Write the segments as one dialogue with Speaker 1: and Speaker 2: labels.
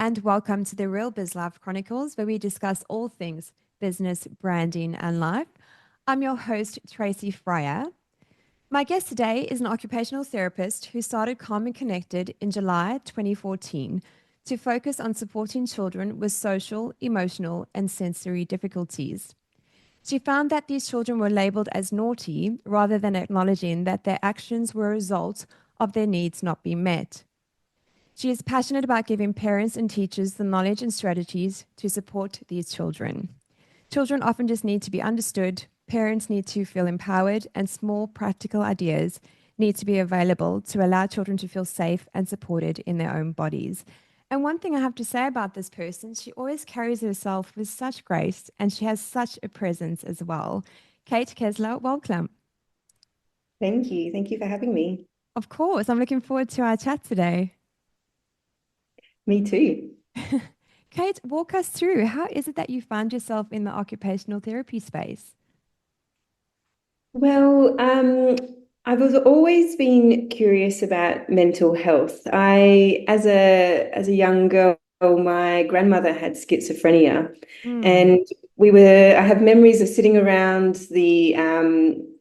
Speaker 1: and welcome to the Real Biz Life Chronicles, where we discuss all things business, branding, and life. I'm your host, Tracy Fryer. My guest today is an occupational therapist who started Calm and Connected in July 2014 to focus on supporting children with social, emotional, and sensory difficulties. She found that these children were labeled as naughty rather than acknowledging that their actions were a result of their needs not being met. She is passionate about giving parents and teachers the knowledge and strategies to support these children. Children often just need to be understood, parents need to feel empowered, and small practical ideas need to be available to allow children to feel safe and supported in their own bodies. And one thing I have to say about this person, she always carries herself with such grace and she has such a presence as well. Kate Keisler, welcome.
Speaker 2: Thank you. Thank you for having me.
Speaker 1: Of course, I'm looking forward to our chat today.
Speaker 2: Me too.
Speaker 1: Kate, walk us through. How is it that you found yourself in the occupational therapy space?
Speaker 2: Well, I've always been curious about mental health. As a young girl, my grandmother had schizophrenia,
Speaker 1: Mm,
Speaker 2: and I have memories of sitting around the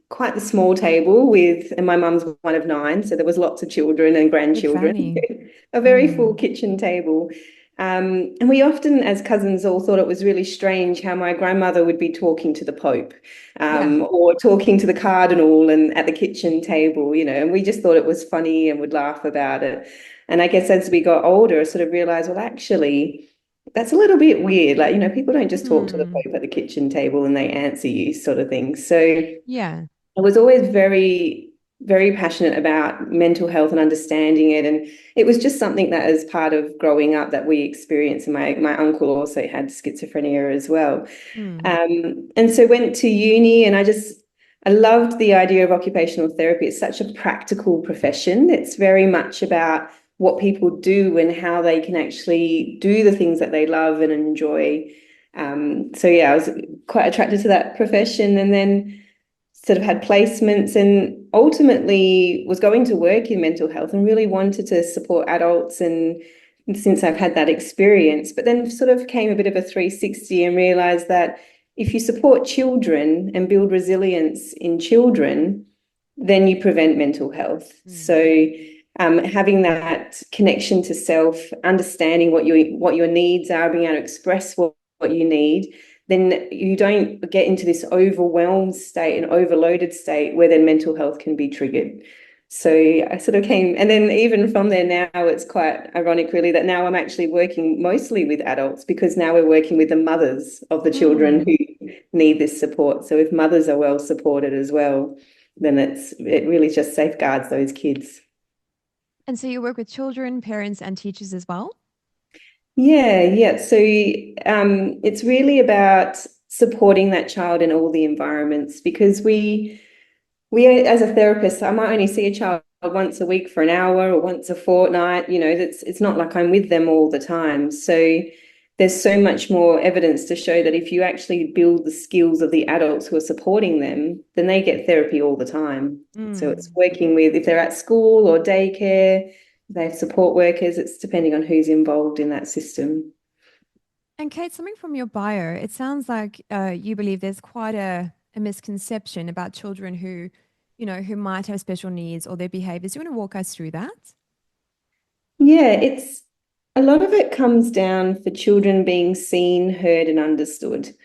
Speaker 2: quite the small table and my mum's one of nine, so there was lots of children and
Speaker 1: big
Speaker 2: grandchildren,
Speaker 1: family.
Speaker 2: a very full
Speaker 1: Mm,
Speaker 2: kitchen table. And we often, as cousins, all thought it was really strange how my grandmother would be talking to the Pope,
Speaker 1: yeah.
Speaker 2: or talking to the cardinal and at the kitchen table, and we just thought it was funny and would laugh about it. And I guess as we got older, I sort of realized, well, actually, that's a little bit weird. Like, people don't just talk to the
Speaker 1: Mm,
Speaker 2: Pope at the kitchen table and they answer you, sort of thing. So
Speaker 1: yeah.
Speaker 2: I was always very, very passionate about mental health and understanding it. And it was just something that, as part of growing up, that we experienced. And my uncle also had schizophrenia as well.
Speaker 1: Mm,
Speaker 2: And so went to uni, and I loved the idea of occupational therapy. It's such a practical profession. It's very much about what people do and how they can actually do the things that they love and enjoy. So yeah, I was quite attracted to that profession, and then sort of had placements and ultimately was going to work in mental health and really wanted to support adults, and since I've had that experience, but then sort of came a bit of a 360 and realized that if you support children and build resilience in children, then you prevent mental health.
Speaker 1: mm,
Speaker 2: So having that connection to self, understanding what your needs are, being able to express what you need, then you don't get into this overwhelmed state and overloaded state where then mental health can be triggered. So I sort of came, and then even from there now, it's quite ironic, really, that now I'm actually working mostly with adults, because now we're working with the mothers of the children
Speaker 1: mm.
Speaker 2: who need this support. So if mothers are well supported as well, then it really just safeguards those kids.
Speaker 1: And so you work with children, parents, and teachers as well?
Speaker 2: Yeah, yeah. So it's really about supporting that child in all the environments, because we as a therapist, I might only see a child once a week for an hour or once a fortnight. It's not like I'm with them all the time. So there's so much more evidence to show that if you actually build the skills of the adults who are supporting them, then they get therapy all the time. So it's
Speaker 1: Mm.
Speaker 2: working with, if they're at school or daycare, they have support workers. It's depending on who's involved in that system.
Speaker 1: And Kate, something from your bio, it sounds like you believe there's quite a misconception about children who might have special needs or their behaviors. Do you want to walk us through that?
Speaker 2: Yeah, it's a lot of it comes down for children being seen, heard, and understood.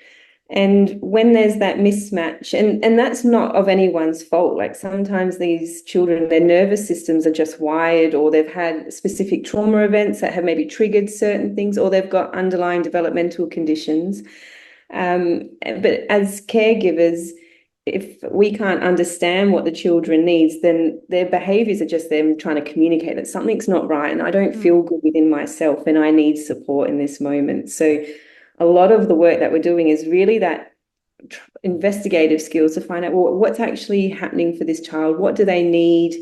Speaker 2: And when there's that mismatch, and that's not of anyone's fault, like sometimes these children, their nervous systems are just wired, or they've had specific trauma events that have maybe triggered certain things, or they've got underlying developmental conditions. But as caregivers, if we can't understand what the children needs, then their behaviors are just them trying to communicate that something's not right and I don't feel
Speaker 1: Mm.
Speaker 2: good within myself and I need support in this moment. So a lot of the work that we're doing is really that investigative skills to find out, well, what's actually happening for this child? What do they need?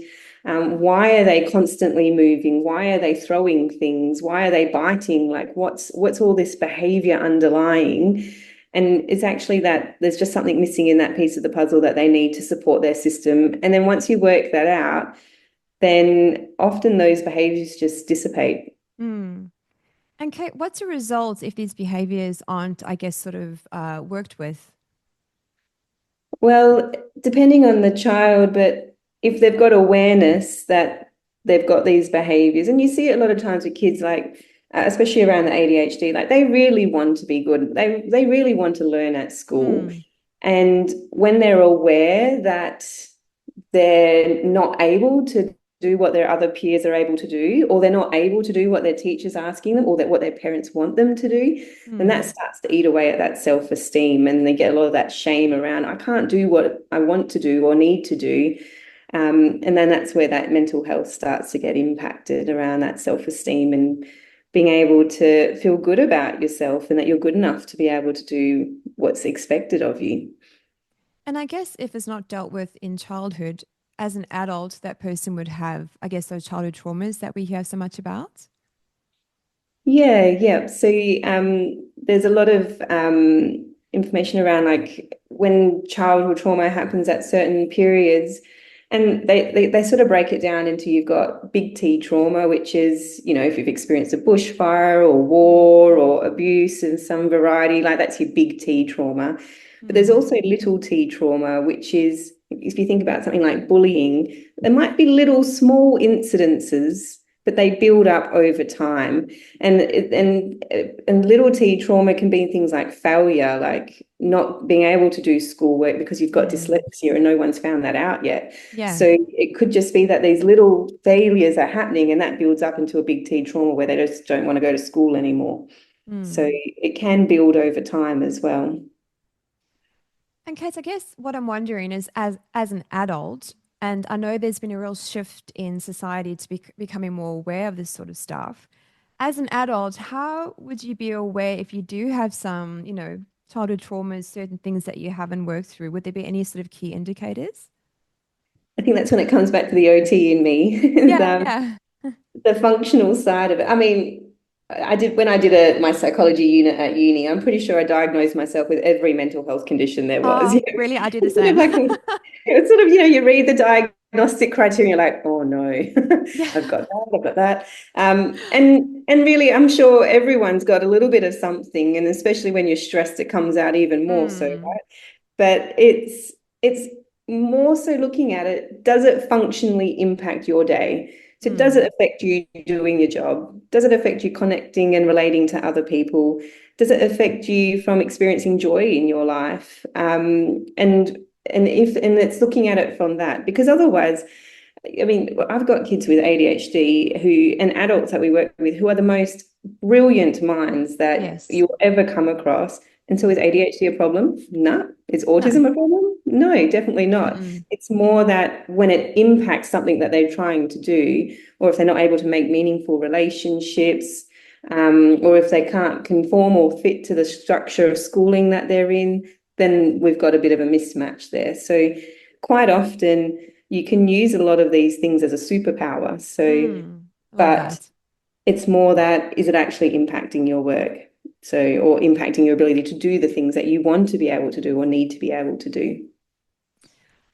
Speaker 2: Why are they constantly moving? Why are they throwing things? Why are they biting? Like what's all this behavior underlying? And it's actually that there's just something missing in that piece of the puzzle that they need to support their system. And then once you work that out, then often those behaviors just dissipate.
Speaker 1: Mm. And Kate, what's the results if these behaviors aren't, I guess, sort of worked with?
Speaker 2: Well, depending on the child, but if they've got awareness that they've got these behaviors, and you see it a lot of times with kids, like especially around the ADHD, like they really want to be good. They really want to learn at school.
Speaker 1: Mm,
Speaker 2: And when they're aware that they're not able to do what their other peers are able to do, or they're not able to do what their teacher's asking them, or that what their parents want them to do, then that
Speaker 1: mm.
Speaker 2: starts to eat away at that self-esteem, and they get a lot of that shame around, I can't do what I want to do or need to do. And then that's where that mental health starts to get impacted around that self-esteem and being able to feel good about yourself and that you're good enough to be able to do what's expected of you.
Speaker 1: And I guess if it's not dealt with in childhood, as an adult, that person would have, I guess, those childhood traumas that we hear so much about.
Speaker 2: Yeah, yeah. So there's a lot of information around like when childhood trauma happens at certain periods, and they sort of break it down into you've got big T trauma, which is, if you've experienced a bushfire or
Speaker 1: Mm,
Speaker 2: war or abuse in some variety, like that's your big T trauma. But there's
Speaker 1: mm,
Speaker 2: also little T trauma, which is if you think about something like bullying, there might be little small incidences, but they build up over time. And little t trauma can be things like failure, like not being able to do schoolwork because you've got
Speaker 1: mm.
Speaker 2: dyslexia and no one's found that out yet.
Speaker 1: Yeah.
Speaker 2: So it could just be that these little failures are happening and that builds up into a big T trauma where they just don't want to go to school anymore. So
Speaker 1: Mm.
Speaker 2: it can build over time as well.
Speaker 1: And Kate, I guess what I'm wondering is as an adult, and I know there's been a real shift in society to becoming more aware of this sort of stuff. As an adult, how would you be aware if you do have some, childhood traumas, certain things that you haven't worked through? Would there be any sort of key indicators?
Speaker 2: I think that's when it comes back to the OT in me, is
Speaker 1: Yeah, yeah.
Speaker 2: the functional side of it. I mean, I did when I did my psychology unit at uni, I'm pretty sure I diagnosed myself with every mental health condition there was.
Speaker 1: Oh, really? I do the
Speaker 2: It's sort of
Speaker 1: same.
Speaker 2: like it's sort of, you read the diagnostic criteria, you're like, oh no,
Speaker 1: Yeah.
Speaker 2: I've got that. And really I'm sure everyone's got a little bit of something, and especially when you're stressed, it comes out even more so,
Speaker 1: Mm,
Speaker 2: right? But it's more so looking at it, does it functionally impact your day? So does
Speaker 1: mm,
Speaker 2: it affect you doing your job? Does it affect you connecting and relating to other people? Does it affect you from experiencing joy in your life? And it's looking at it from that, because otherwise, I mean, I've got kids with ADHD and adults that we work with who are the most brilliant minds that
Speaker 1: yes.
Speaker 2: you'll ever come across. And so is ADHD a problem? No. Is
Speaker 1: No.
Speaker 2: autism a problem? No, definitely not.
Speaker 1: Mm-mm.
Speaker 2: It's more that when it impacts something that they're trying to do, or if they're not able to make meaningful relationships, or if they can't conform or fit to the structure of schooling that they're in, then we've got a bit of a mismatch there. So quite often you can use a lot of these things as a superpower. So,
Speaker 1: Mm. Love
Speaker 2: but
Speaker 1: that.
Speaker 2: it's more that, is it actually impacting your work? So, or impacting your ability to do the things that you want to be able to do or need to be able to do.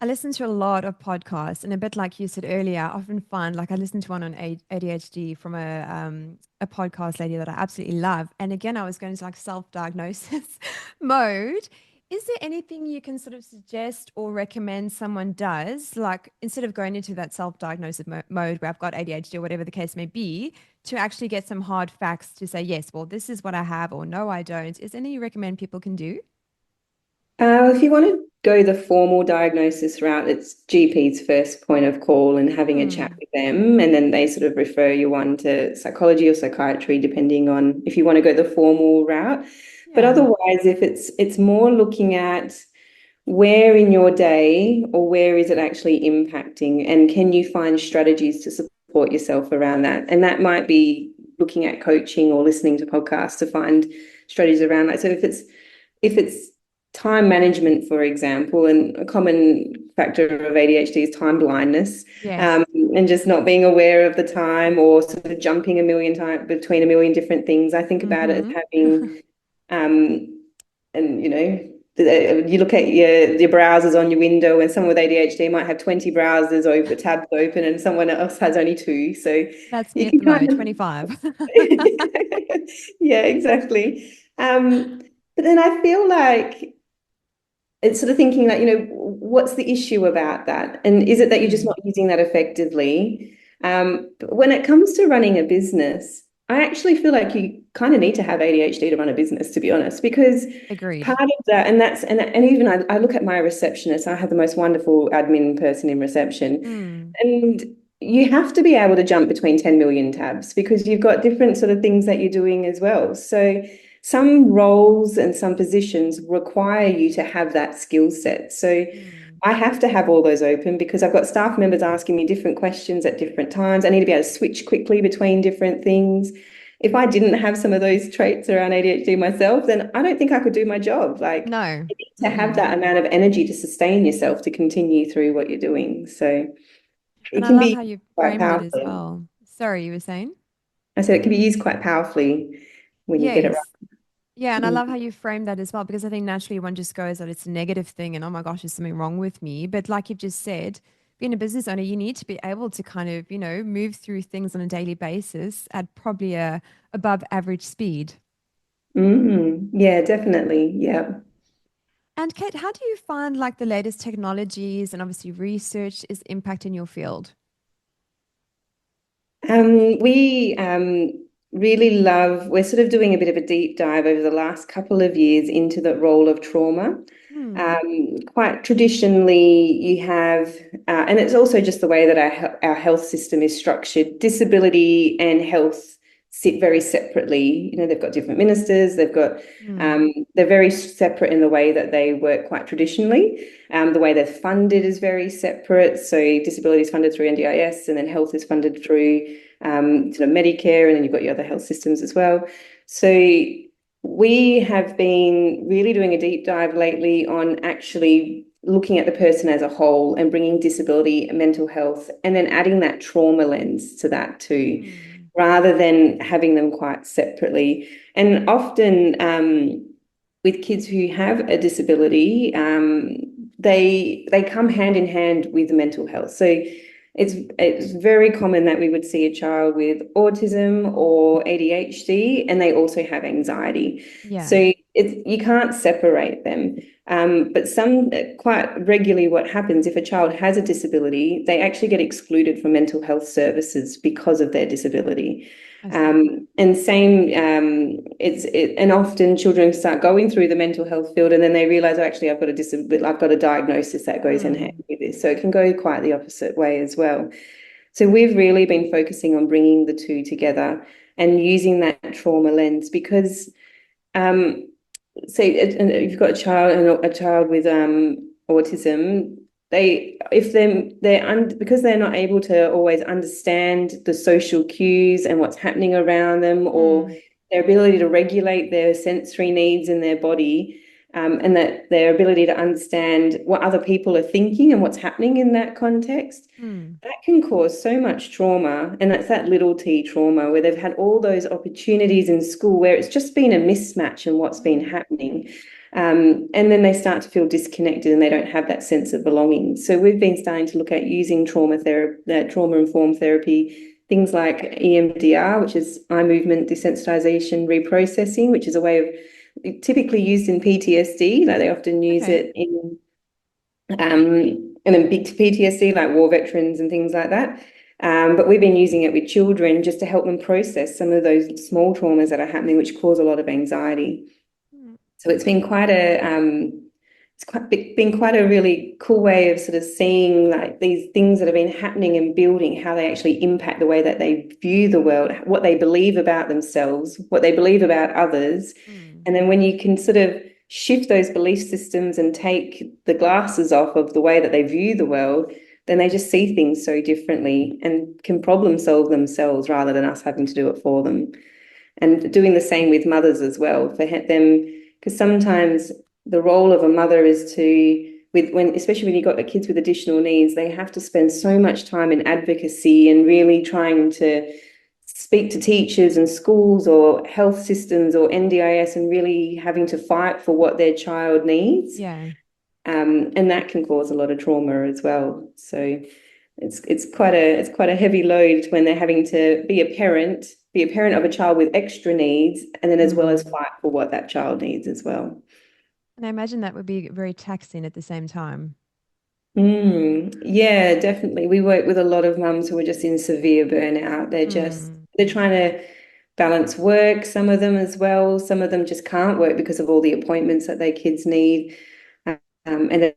Speaker 1: I listen to a lot of podcasts, and a bit like you said earlier, I often find like I listen to one on ADHD from a podcast lady that I absolutely love. And again, I was going to like self-diagnosis mode. Is there anything you can sort of suggest or recommend someone does, like instead of going into that self-diagnosis mode where I've got ADHD or whatever the case may be, to actually get some hard facts to say, yes, well, this is what I have, or no, I don't. Is there any you recommend people can do?
Speaker 2: If you want to go the formal diagnosis route, it's GP's first point of call and having a chat
Speaker 1: Hmm.
Speaker 2: with them. And then they sort of refer you on to psychology or psychiatry, depending on if you want to go the formal route. But
Speaker 1: Yeah.
Speaker 2: otherwise, if it's more looking at where in your day or where is it actually impacting, and can you find strategies to support yourself around that? And that might be looking at coaching or listening to podcasts to find strategies around that. So if it's time management, for example, and a common factor of ADHD is time blindness,
Speaker 1: Yes.
Speaker 2: and just not being aware of the time, or sort of jumping a million times between a million different things. I think about it as
Speaker 1: Mm-hmm.
Speaker 2: having, um, and you look at your browsers on your window, and someone with ADHD might have 20 browsers over tabs open, and someone else has only two. So
Speaker 1: That's me
Speaker 2: you
Speaker 1: at
Speaker 2: can
Speaker 1: the
Speaker 2: kind
Speaker 1: moment,
Speaker 2: of
Speaker 1: 25.
Speaker 2: yeah, exactly. But then I feel like it's sort of thinking like, what's the issue about that? And is it that you're just
Speaker 1: Mm,
Speaker 2: not using that effectively? But when it comes to running a business, I actually feel like you kind of need to have ADHD to run a business, to be honest, because
Speaker 1: agreed.
Speaker 2: part of that, and even I look at my receptionist, I have the most wonderful admin person in reception,
Speaker 1: Mm,
Speaker 2: and you have to be able to jump between 10 million tabs because you've got different sort of things that you're doing as well. So some roles and some positions require you to have that skill set. So
Speaker 1: mm.
Speaker 2: I have to have all those open because I've got staff members asking me different questions at different times. I need to be able to switch quickly between different things. If I didn't have some of those traits around ADHD myself, then I don't think I could do my job. Like
Speaker 1: No.
Speaker 2: you need to have
Speaker 1: Mm.
Speaker 2: that amount of energy to sustain yourself to continue through what you're doing. So
Speaker 1: And
Speaker 2: it
Speaker 1: I
Speaker 2: can
Speaker 1: love
Speaker 2: be
Speaker 1: how you
Speaker 2: quite
Speaker 1: framed it as
Speaker 2: powerfully.
Speaker 1: well. Sorry, you were saying?
Speaker 2: I said it can be used quite powerfully when you get it
Speaker 1: Yes. Yeah, and I
Speaker 2: right.
Speaker 1: love how you framed that as well, because I think naturally one just goes that it's a negative thing and oh my gosh, there's something wrong with me. But like you've just said, being a business owner, you need to be able to kind of, move through things on a daily basis at probably a above average speed.
Speaker 2: Yeah, definitely. Yeah.
Speaker 1: And Kate, how do you find like the latest technologies and obviously research is impacting your field?
Speaker 2: We really we're sort of doing a bit of a deep dive over the last couple of years into the role of trauma.
Speaker 1: Hmm.
Speaker 2: Quite traditionally, you have, and it's also just the way that our health system is structured. Disability and health sit very separately. They've got different ministers.
Speaker 1: Hmm.
Speaker 2: They're very separate in the way that they work quite traditionally. The way they're funded is very separate. So disability is funded through NDIS, and then health is funded through sort of Medicare, and then you've got your other health systems as well. So we have been really doing a deep dive lately on actually looking at the person as a whole and bringing disability and mental health, and then adding that trauma lens to that too,
Speaker 1: Hmm.
Speaker 2: rather than having them quite separately. And often with kids who have a disability, they come hand in hand with mental health. So it's very common that we would see a child with autism or ADHD, and they also have anxiety.
Speaker 1: Yeah.
Speaker 2: So you can't separate them. But quite regularly, what happens if a child has a disability, they actually get excluded from mental health services because of their disability.
Speaker 1: I see.
Speaker 2: And same, and often children start going through the mental health field, and then they realize, oh, actually, I've got a disability, I've got a diagnosis that goes in hand
Speaker 1: Hmm.
Speaker 2: with this. So it can go quite the opposite way as well. So we've really been focusing on bringing the two together and using that trauma lens because, say, if you've got a child with autism, because they're not able to always understand the social cues and what's happening around them, or
Speaker 1: Hmm.
Speaker 2: their ability to regulate their sensory needs in their body, and that their ability to understand what other people are thinking and what's happening in that context,
Speaker 1: Hmm.
Speaker 2: that can cause so much trauma. And that's that little t trauma where they've had all those opportunities in school where it's just been a mismatch in what's been
Speaker 1: Hmm.
Speaker 2: happening. And then they start to feel disconnected and they don't have that sense of belonging. So we've been starting to look at using trauma-informed therapy, things like EMDR, which is eye movement desensitization reprocessing, which is a way of typically used in PTSD. Like they often use
Speaker 1: Okay.
Speaker 2: it in and then big PTSD, like war veterans and things like that. But we've been using it with children just to help them process some of those small traumas that are happening, which cause a lot of anxiety.
Speaker 1: Hmm.
Speaker 2: So it's been been quite a really cool way of sort of seeing like these things that have been happening and building, how they actually impact the way that they view the world, what they believe about themselves, what they believe about others.
Speaker 1: Hmm.
Speaker 2: And then when you can sort of shift those belief systems and take the glasses off of the way that they view the world, then they just see things so differently and can problem solve themselves rather than us having to do it for them. And doing the same with mothers as well for them, because sometimes the role of a mother is to especially when you've got the kids with additional needs, they have to spend so much time in advocacy and really trying to speak to teachers and schools or health systems or NDIS and really having to fight for what their child needs.
Speaker 1: Yeah.
Speaker 2: And that can cause a lot of trauma as well. So it's quite a heavy load when they're having to be a parent of a child with extra needs, and then as well as
Speaker 1: Mm.
Speaker 2: fight for what that child needs as well.
Speaker 1: And I imagine that would be very taxing at the same time.
Speaker 2: Yeah, definitely. We work with a lot of mums who are just in severe burnout.
Speaker 1: Mm.
Speaker 2: They're trying to balance work, some of them as well. Some of them just can't work because of all the appointments that their kids need. And then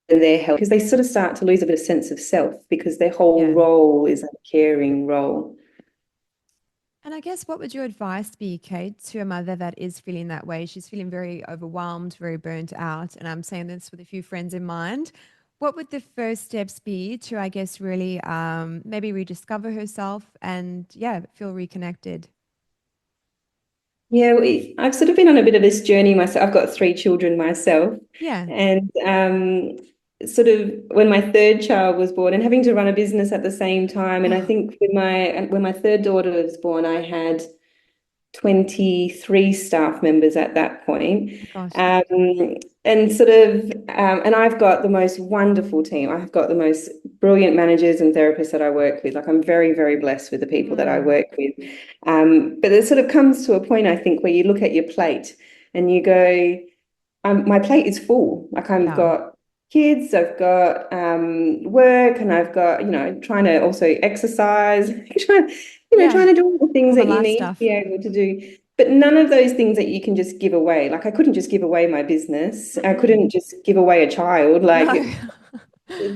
Speaker 2: their health, because they sort of start to lose a bit of sense of self because their whole
Speaker 1: Yeah.
Speaker 2: role is a caring role.
Speaker 1: And I guess what would your advice be, Kate, to a mother that is feeling that way? She's feeling very overwhelmed, very burnt out. And I'm saying this with a few friends in mind. What would the first steps be to, I guess, really maybe rediscover herself and, yeah, feel reconnected?
Speaker 2: Yeah, I've sort of been on a bit of this journey myself. I've got three children myself,
Speaker 1: Yeah.
Speaker 2: and sort of when my third child was born, and having to run a business at the same time. And I
Speaker 1: Oh,
Speaker 2: think when my third daughter was born, I had 23 staff members at that point.
Speaker 1: my gosh.
Speaker 2: Um, and sort of, and I've got the most wonderful team. I've got the most brilliant managers and therapists that I work with. Like I'm very, very blessed with the people that I
Speaker 1: Mm.
Speaker 2: work with. But it sort of comes to a point, I think, where you look at your plate and you go, my plate is full. Like I've
Speaker 1: Yeah.
Speaker 2: got kids, I've got work, and I've got, trying to also exercise,
Speaker 1: Yeah.
Speaker 2: trying to do all the things
Speaker 1: All the
Speaker 2: that you
Speaker 1: life
Speaker 2: need to be
Speaker 1: stuff.
Speaker 2: able to do. But none of those things that you can just give away. Like I couldn't just give away my business. I
Speaker 1: Mm-mm.
Speaker 2: couldn't just give away a child.
Speaker 1: No.
Speaker 2: Like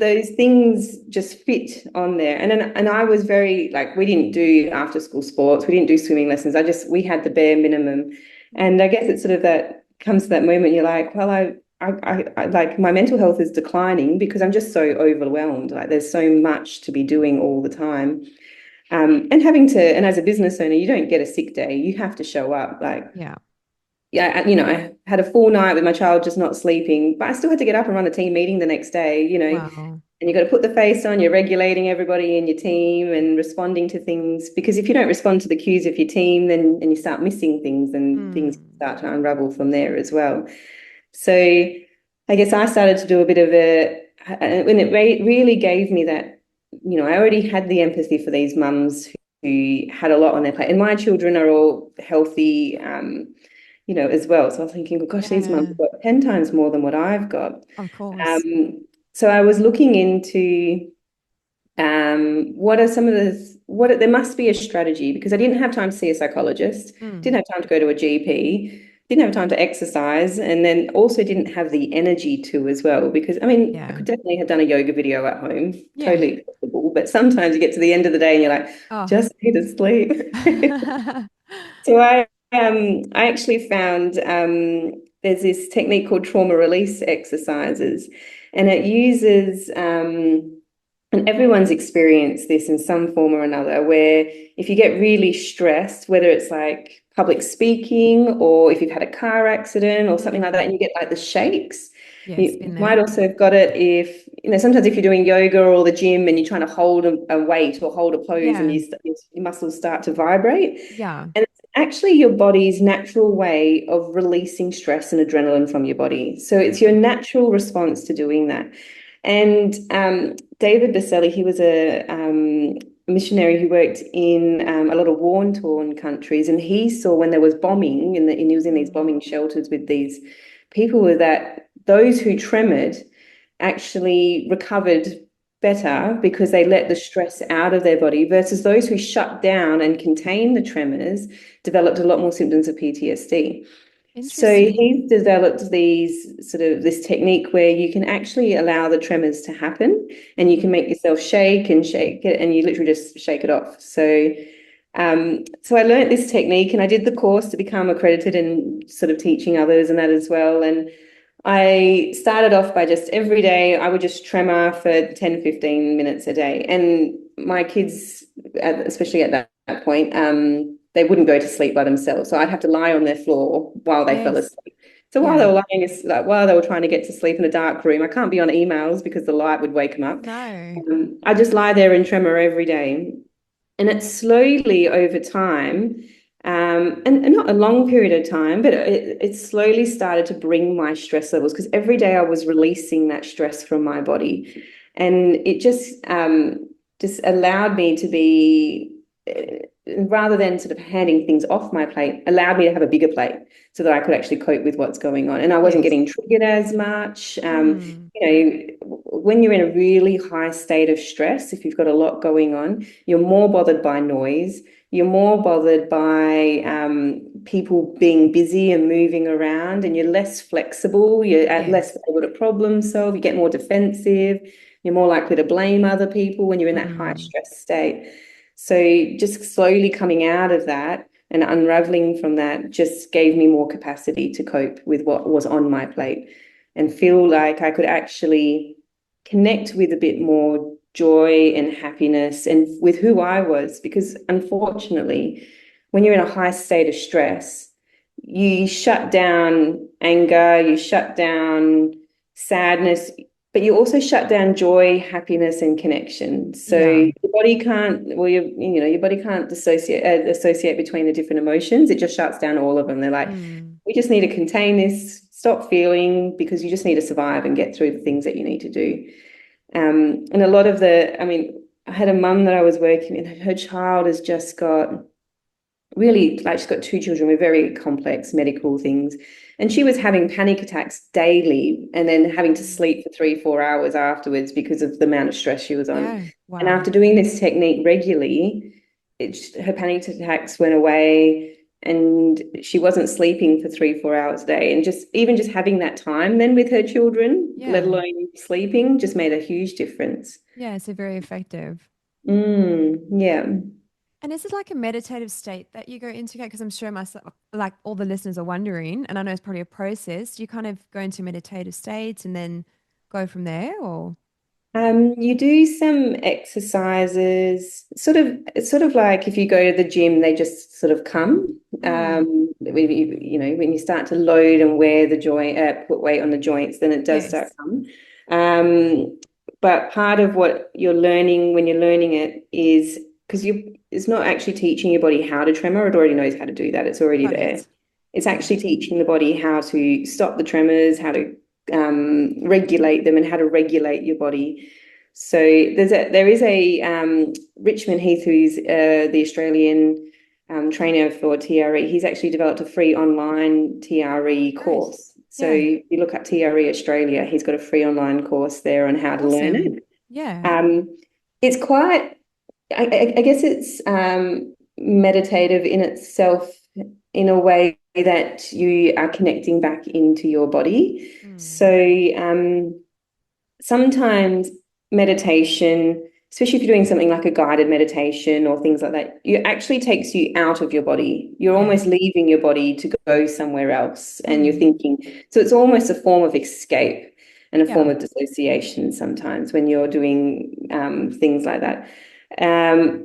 Speaker 2: those things just fit on there. And I was very like we didn't do after school sports, we didn't do swimming lessons. We had the bare minimum. And I guess it's sort of that comes to that moment you're like, well, I like my mental health is declining because I'm just so overwhelmed. Like there's so much to be doing all the time. And as a business owner, you don't get a sick day. You have to show up. Like
Speaker 1: Yeah.
Speaker 2: yeah, I had a full night with my child just not sleeping, but I still had to get up and run a team meeting the next day,
Speaker 1: Wow.
Speaker 2: and you got to put the face on, you're regulating everybody in your team and responding to things. Because if you don't respond to the cues of your team, then and you start missing things, and things
Speaker 1: Mm.
Speaker 2: start to unravel from there as well. So I guess I started to do a bit of when it really gave me that, I already had the empathy for these mums who had a lot on their plate. And my children are all healthy, as well. So I was thinking, well, gosh, these mums
Speaker 1: Yeah.
Speaker 2: have got 10 times more than what I've got.
Speaker 1: Of course.
Speaker 2: Um, so I was looking into what are some of there must be a strategy because I didn't have time to see a psychologist,
Speaker 1: Mm.
Speaker 2: didn't have time to go to a GP, didn't have time to exercise, and then also didn't have the energy to as well. Because I mean, I
Speaker 1: Yeah.
Speaker 2: could definitely have done a yoga video at home,
Speaker 1: Yeah.
Speaker 2: totally acceptable, but sometimes you get to the end of the day and you're like,
Speaker 1: Oh.
Speaker 2: just need to sleep. So I actually found there's this technique called trauma release exercises, and it uses and everyone's experienced this in some form or another, where if you get really stressed, whether it's like public speaking or if you've had a car accident or something like that,
Speaker 1: Mm.
Speaker 2: and you get like the shakes,
Speaker 1: Yes,
Speaker 2: you
Speaker 1: been
Speaker 2: might
Speaker 1: there.
Speaker 2: also have got it if, sometimes if you're doing yoga or the gym and you're trying to hold a weight or hold a pose and
Speaker 1: Yeah.
Speaker 2: your muscles start to vibrate.
Speaker 1: Yeah.
Speaker 2: And it's actually your body's natural way of releasing stress and adrenaline from your body. So it's your
Speaker 1: Mm.
Speaker 2: natural response to doing that. And David Baselli, he was a missionary who worked in a lot of war-torn countries, and he saw when there was bombing, and he was in these
Speaker 1: Mm.
Speaker 2: bombing shelters with these people, that those who tremored actually recovered better because they let the stress out of their body versus those who shut down and contained the tremors developed a lot more symptoms of PTSD. So
Speaker 1: Interesting.
Speaker 2: he's developed this technique where you can actually allow the tremors to happen and you can
Speaker 1: Mm.
Speaker 2: make yourself shake and shake it and you literally just shake it off. So I learned this technique and I did the course to become accredited and sort of teaching others and that as well. And I started off by just every day, I would just tremor for 10, 15 minutes a day. And my kids, especially at that point, they wouldn't go to sleep by themselves. So I'd have to lie on their floor while they fell
Speaker 1: Yes.
Speaker 2: asleep. So while they
Speaker 1: Yeah.
Speaker 2: were while they were trying to get to sleep in a dark room, I can't be on emails because the light would wake them up.
Speaker 1: No.
Speaker 2: I just lie there and tremor every day. And it's slowly over time, and not a long period of time, but it slowly started to bring my stress levels because every day I was releasing that stress from my body. And it just allowed me to be, rather than sort of handing things off my plate, allowed me to have a bigger plate so that I could actually cope with what's going on. And I wasn't
Speaker 1: Yes.
Speaker 2: getting triggered as much.
Speaker 1: Mm.
Speaker 2: When you're in a really high state of stress, if you've got a lot going on, you're more bothered by noise. You're more bothered by people being busy and moving around, and you're less flexible. You're less
Speaker 1: Yes.
Speaker 2: able to problem solve. You get more defensive. You're more likely to blame other people when you're in that high
Speaker 1: Mm.
Speaker 2: stress state. So just slowly coming out of that and unraveling from that just gave me more capacity to cope with what was on my plate and feel like I could actually connect with a bit more joy and happiness and with who I was. Because unfortunately, when you're in a high state of stress, you shut down anger, you shut down sadness, but you also shut down joy, happiness, and connection. So
Speaker 1: Yeah.
Speaker 2: your body can't, well, your body can't associate between the different emotions. It just shuts down all of them. They're like,
Speaker 1: Mm.
Speaker 2: we just need to contain this, stop feeling, because you just need to survive and get through the things that you need to do. And a lot of I mean, I had a mum that I was working with, her child has just got really, like, she's got two children with very complex medical things. And she was having panic attacks daily and then having to
Speaker 1: Mm.
Speaker 2: sleep for 3, 4 hours afterwards because of the amount of stress she was on.
Speaker 1: Yeah.
Speaker 2: And
Speaker 1: Wow.
Speaker 2: after doing this technique regularly, her panic attacks went away and she wasn't sleeping for 3, 4 hours a day. And just having that time then with her children, let
Speaker 1: Yeah.
Speaker 2: alone sleeping, just made a huge difference.
Speaker 1: Yeah. So very effective.
Speaker 2: Yeah.
Speaker 1: And is it like a meditative state that you go into? Because I'm sure myself, like all the listeners are wondering, and I know it's probably a process. Do you kind of go into meditative states and then go from there, or?
Speaker 2: You do some exercises, it's sort of like if you go to the gym, they just sort of come.
Speaker 1: Mm.
Speaker 2: When you start to load and wear the joint, put weight on the joints, then it does start
Speaker 1: Yes.
Speaker 2: come. But part of what you're learning when you're learning it is because it's not actually teaching your body how to tremor. It already knows how to do that. It's already
Speaker 1: Got
Speaker 2: there.
Speaker 1: it.
Speaker 2: It's
Speaker 1: Yeah.
Speaker 2: actually teaching the body how to stop the tremors, how to regulate them and how to regulate your body. So there is a Richmond Heath, who's the Australian trainer for TRE. He's actually developed a free online TRE
Speaker 1: Great.
Speaker 2: course. So
Speaker 1: Yeah.
Speaker 2: if you look up TRE Australia, he's got a free online course there on how to learn
Speaker 1: Awesome.
Speaker 2: it.
Speaker 1: Yeah.
Speaker 2: Um, it's quite, I guess it's meditative in itself in a way that you are connecting back into your body.
Speaker 1: Mm.
Speaker 2: So sometimes meditation, especially if you're doing something like a guided meditation or things like that, it actually takes you out of your body. You're almost
Speaker 1: Yes.
Speaker 2: leaving your body to go somewhere else and you're
Speaker 1: Mm.
Speaker 2: thinking. So it's almost a form of escape and a form
Speaker 1: Yeah.
Speaker 2: of dissociation sometimes when you're doing things like that.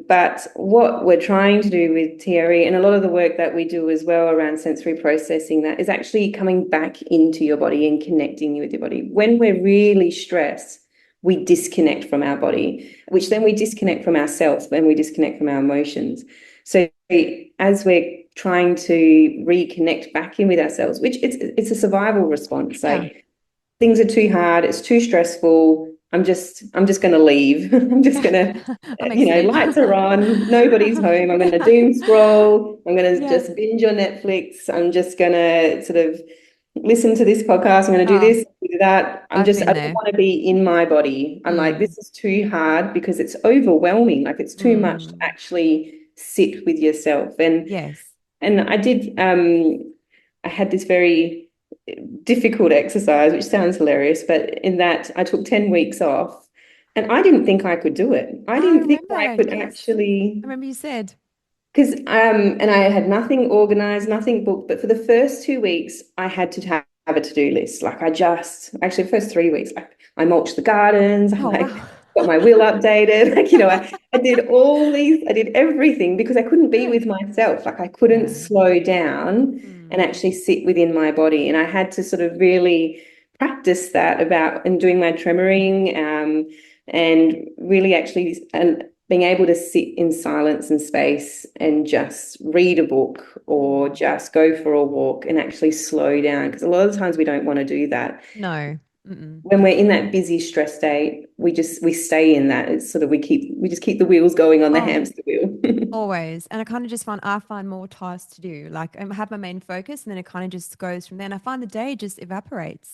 Speaker 2: But what we're trying to do with TRE and a lot of the work that we do as well around sensory processing, that is actually coming back into your body and connecting with your body. When we're really stressed, we disconnect from our body, which then we disconnect from ourselves, then we disconnect from our emotions. So as we're trying to reconnect back in with ourselves, which it's a survival response,
Speaker 1: Yeah.
Speaker 2: like things are too hard, it's too stressful. I'm just going to leave. I'm just
Speaker 1: Yeah.
Speaker 2: going to,
Speaker 1: I'm exiting.
Speaker 2: lights are on, nobody's home. I'm going to doom scroll. I'm going to
Speaker 1: Yeah.
Speaker 2: just binge on Netflix. I'm just going to sort of listen to this podcast. I'm going to do
Speaker 1: Oh,
Speaker 2: this, do that.
Speaker 1: I've
Speaker 2: I
Speaker 1: been
Speaker 2: don't
Speaker 1: there.
Speaker 2: want to be in my body. I'm like,
Speaker 1: Mm.
Speaker 2: this is too hard because it's overwhelming. Like it's too much to
Speaker 1: Mm.
Speaker 2: actually sit with yourself.
Speaker 1: Yes.
Speaker 2: And I had this very difficult exercise, which sounds hilarious, but in that I took 10 weeks off and I didn't think I could do it. I
Speaker 1: I
Speaker 2: didn't think I
Speaker 1: remember.
Speaker 2: could
Speaker 1: Yes.
Speaker 2: actually,
Speaker 1: I remember you said.
Speaker 2: because, and I had nothing organized, nothing booked, but for the first 2 weeks, I had to have a to-do list. Like actually, the first 3 weeks, I mulched the gardens, I
Speaker 1: Oh,
Speaker 2: like
Speaker 1: wow.
Speaker 2: got my will updated. I did I did everything because I couldn't be with
Speaker 1: Good.
Speaker 2: myself. Like I couldn't
Speaker 1: Yeah.
Speaker 2: slow down and
Speaker 1: Mm.
Speaker 2: actually sit within my body. And I had to sort of really practice that about and doing my tremoring, and really actually being able to sit in silence and space and just read a book or
Speaker 1: Mm.
Speaker 2: just go for a walk and actually slow down. Because a lot of the times we don't want to do that.
Speaker 1: No. Mm-mm.
Speaker 2: When we're in that busy stress state, we stay in that. It's sort of we just keep the wheels going on the
Speaker 1: Oh,
Speaker 2: hamster wheel.
Speaker 1: always. And I kind of just find I find more tasks to do. Like I have my main focus and then it kind of just goes from there. And I find the day just evaporates.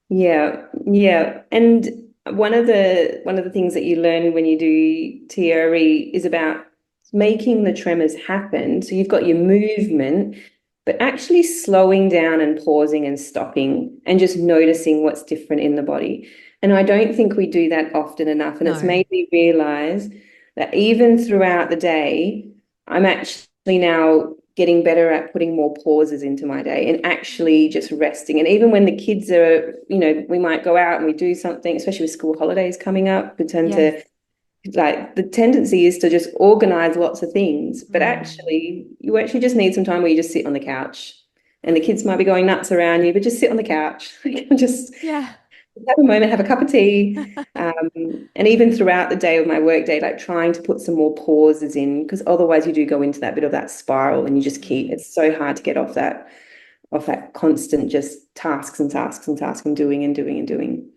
Speaker 2: Yeah, yeah. And one of the things that you learn when you do TRE is about making the tremors happen. So you've got your movement, but actually slowing down and pausing and stopping and just noticing what's different in the body. And I don't think we do that often enough. And it's
Speaker 1: No.
Speaker 2: made me realize that even throughout the day, I'm actually now getting better at putting more pauses into my day and actually
Speaker 1: Mm.
Speaker 2: just resting. And even when the kids are, we might go out and we do something, especially with school holidays coming up, we tend
Speaker 1: Yes.
Speaker 2: to like the tendency is to just organize lots of things, but
Speaker 1: Mm.
Speaker 2: actually you actually just need some time where you just sit on the couch and the kids might be going nuts around you, but just sit on the couch. Just
Speaker 1: Yeah.
Speaker 2: have a moment, have a cup of tea. And even throughout the day of my work day, like trying to put some more pauses in, because otherwise you do go into that bit of that spiral and you just keep,
Speaker 1: Mm.
Speaker 2: it's so hard to get off that constant just tasks and tasks and tasks and doing and doing and doing.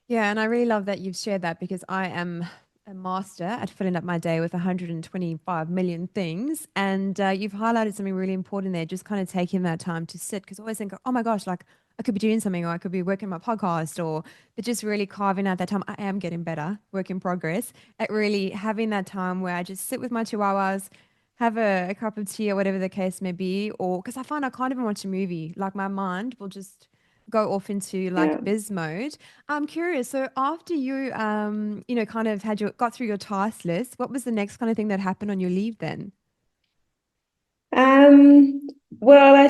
Speaker 1: Yeah, and I really love that you've shared that because I am a master at filling up my day with 125 million things. And you've highlighted something really important there, just kind of taking that time to sit. Because I always think, oh my gosh, like I could be doing something or I could be working my podcast or but just really carving out that time. I am getting better, work in progress, at really having that time where I just sit with my chihuahuas, have a cup of tea or whatever the case may be. Or because I find I can't even watch a movie, like my mind will just go off into
Speaker 2: Yeah.
Speaker 1: like biz mode. I'm curious. So after you, kind of had your got through your task list, what was the next kind of thing that happened on your leave then?
Speaker 2: Um, well, I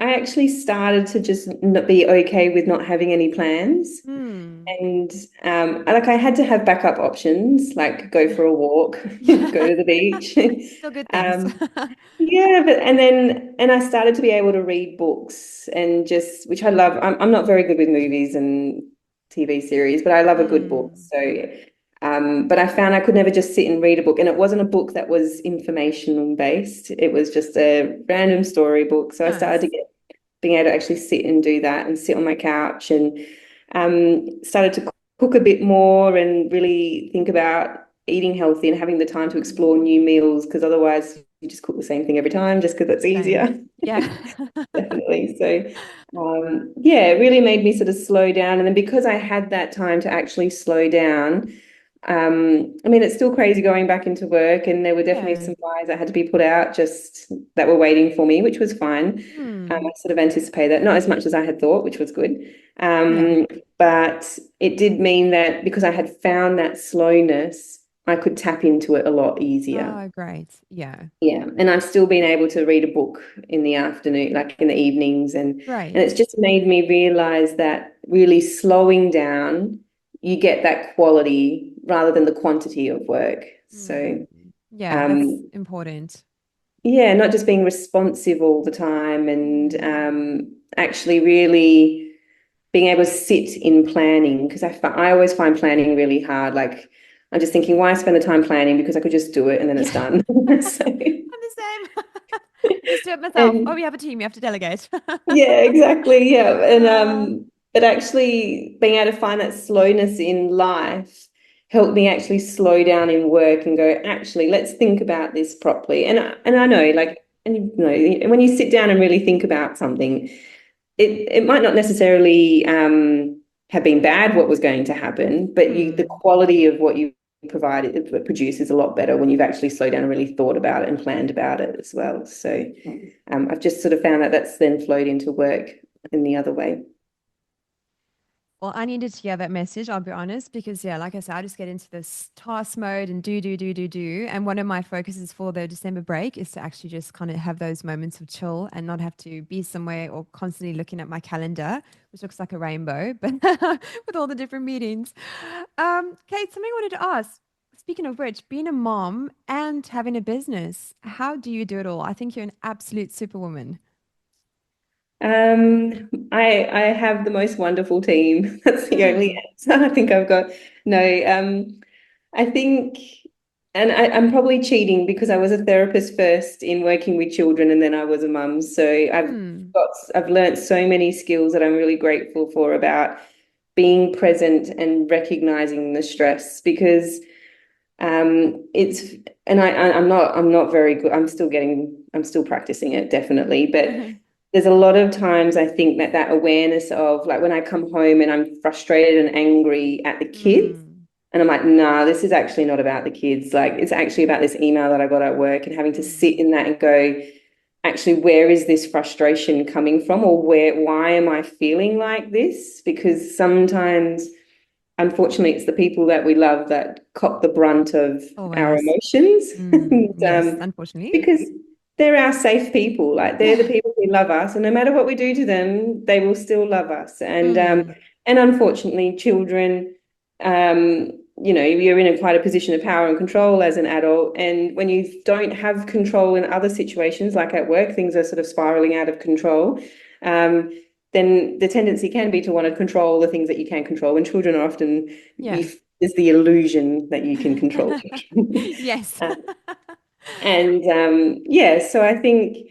Speaker 2: actually started to just not be okay with not having any plans.
Speaker 1: Hmm.
Speaker 2: And I had to have backup options, like go
Speaker 1: Yeah.
Speaker 2: for a walk, go
Speaker 1: Yeah.
Speaker 2: to the beach.
Speaker 1: Still good things.
Speaker 2: Um, yeah, but and I started to be able to read books and just which I love. I'm not very good with movies and TV series, but I love a good book.
Speaker 1: Hmm.
Speaker 2: So, but I found I could never just sit and read a book, and it wasn't a book that was informational based. It was just a random story book. So I started to
Speaker 1: Nice.
Speaker 2: get being able to actually sit and do that and sit on my couch and started to cook a bit more and really think about eating healthy and having the time to
Speaker 1: Mm.
Speaker 2: explore new meals because otherwise you just cook the same thing every time just because it's
Speaker 1: Same.
Speaker 2: easier.
Speaker 1: Yeah.
Speaker 2: Definitely. So, yeah, it really made me sort of slow down. And then because I had that time to actually slow down, I mean, it's still crazy going back into work, and there were definitely
Speaker 1: Yeah.
Speaker 2: some fires that had to be put out just that were waiting for me, which was fine. I
Speaker 1: Hmm.
Speaker 2: sort of anticipated that, not as much as I had thought, which was good.
Speaker 1: Yeah.
Speaker 2: Um, but it did mean that because I had found that slowness, I could tap into it a lot easier.
Speaker 1: Oh, great. Yeah.
Speaker 2: Yeah, and I've still been able to read a book in the afternoon, like in the evenings, and it's
Speaker 1: Great.
Speaker 2: just made me realize that really slowing down, you get that quality rather than the quantity of work.
Speaker 1: Mm.
Speaker 2: So,
Speaker 1: Yeah, that's
Speaker 2: um,
Speaker 1: important.
Speaker 2: yeah, not just being responsive all the time, and
Speaker 1: Mm.
Speaker 2: actually really being able to sit in planning because I always find planning really hard. Like I'm just thinking, why spend the time planning because I could just do it and then it's
Speaker 1: Yeah.
Speaker 2: done. So,
Speaker 1: I'm the same. Just do it myself. Oh,
Speaker 2: and
Speaker 1: we have a team. You have to delegate.
Speaker 2: yeah, exactly. Yeah. And
Speaker 1: Uh,
Speaker 2: but actually being able to find that slowness in life helped me actually slow down in work and go, actually, let's think about this properly. And I know, like, and when you sit down and really think about something, it might not necessarily have been bad what was going to happen, but the
Speaker 1: hmm.
Speaker 2: quality of what you produce is a lot better when you've actually slowed down and really thought about it and planned about it as well. So I've just sort of found that that's then flowed into work in the other way.
Speaker 1: Well, I needed to hear that message, I'll be honest, because yeah, like I said, I just get into this task mode and do. And one of my focuses for the December break is to actually just kind of have those moments of chill and not have to be somewhere or constantly looking at my calendar, which looks like a rainbow, but with all the different meetings. Kate, something I wanted to ask. Speaking of which, being a mom and having a business, how do you do it all? I think you're an absolute superwoman.
Speaker 2: I have the most wonderful team. That's the only
Speaker 1: Mm.
Speaker 2: answer I think I've got. No, I think, and I'm probably cheating because I was a therapist first in working with children, and then I was a mum. So
Speaker 1: Hmm.
Speaker 2: I've learned so many skills that I'm really grateful for about being present and recognizing the stress because it's and I'm not very good. I'm still practicing it definitely, but there's a lot of times I think that that awareness of like when I come home and I'm frustrated and angry at the kids,
Speaker 1: Hmm.
Speaker 2: and I'm like, nah, this is actually not about the kids. Like it's actually about this email that I got at work and having to sit
Speaker 1: Hmm.
Speaker 2: in that and go, actually, where is this frustration coming from, or why am I feeling like this? Because sometimes unfortunately, it's the people that we love that cop the brunt of our
Speaker 1: Always.
Speaker 2: emotions.
Speaker 1: Mm,
Speaker 2: And,
Speaker 1: yes, unfortunately.
Speaker 2: because they're our safe people. Like they're the
Speaker 1: Yeah.
Speaker 2: people who love us, and no matter what we do to them, they will still love us.
Speaker 1: Mm,
Speaker 2: And unfortunately, children, you're in quite a position of power and control as an adult. And when you don't have control in other situations, like at work, things are sort of spiraling out of control. Um, then the tendency can be to want to control the things that you can control. And children are often,
Speaker 1: yeah.
Speaker 2: there's the illusion that you can control children.
Speaker 1: Yes.
Speaker 2: Um, yeah, so I think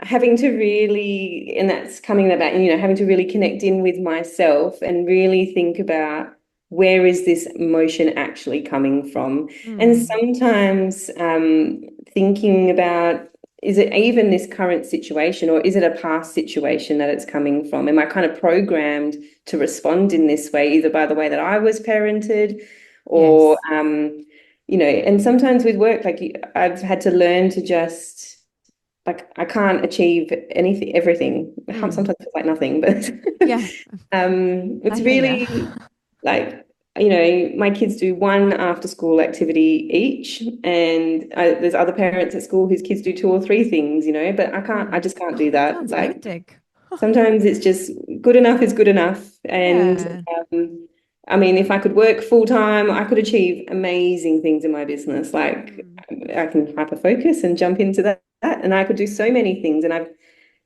Speaker 2: having to really, and that's coming about, having to really connect in with myself and really think about where is this emotion actually coming from? And
Speaker 1: Mm,
Speaker 2: sometimes thinking about, is it even this current situation or is it a past situation that it's coming from? Am I kind of programmed to respond in this way, either by the way that I was parented or,
Speaker 1: yes.
Speaker 2: and sometimes with work, like I've had to learn to just like I can't achieve anything, everything.
Speaker 1: Mm,
Speaker 2: Sometimes it's like nothing, but
Speaker 1: yeah. I
Speaker 2: it's
Speaker 1: hear ya.
Speaker 2: really like my kids do one after school activity each, and there's other parents at school whose kids do two or three things, but I
Speaker 1: Mm.
Speaker 2: just can't do that.
Speaker 1: Sounds
Speaker 2: Like
Speaker 1: hectic.
Speaker 2: sometimes it's just good enough is good enough. And
Speaker 1: Yeah.
Speaker 2: um, I mean, if I could work full time, I could achieve amazing things in my business. Like
Speaker 1: Mm,
Speaker 2: I can hyper focus and jump into that, and I could do so many things. And I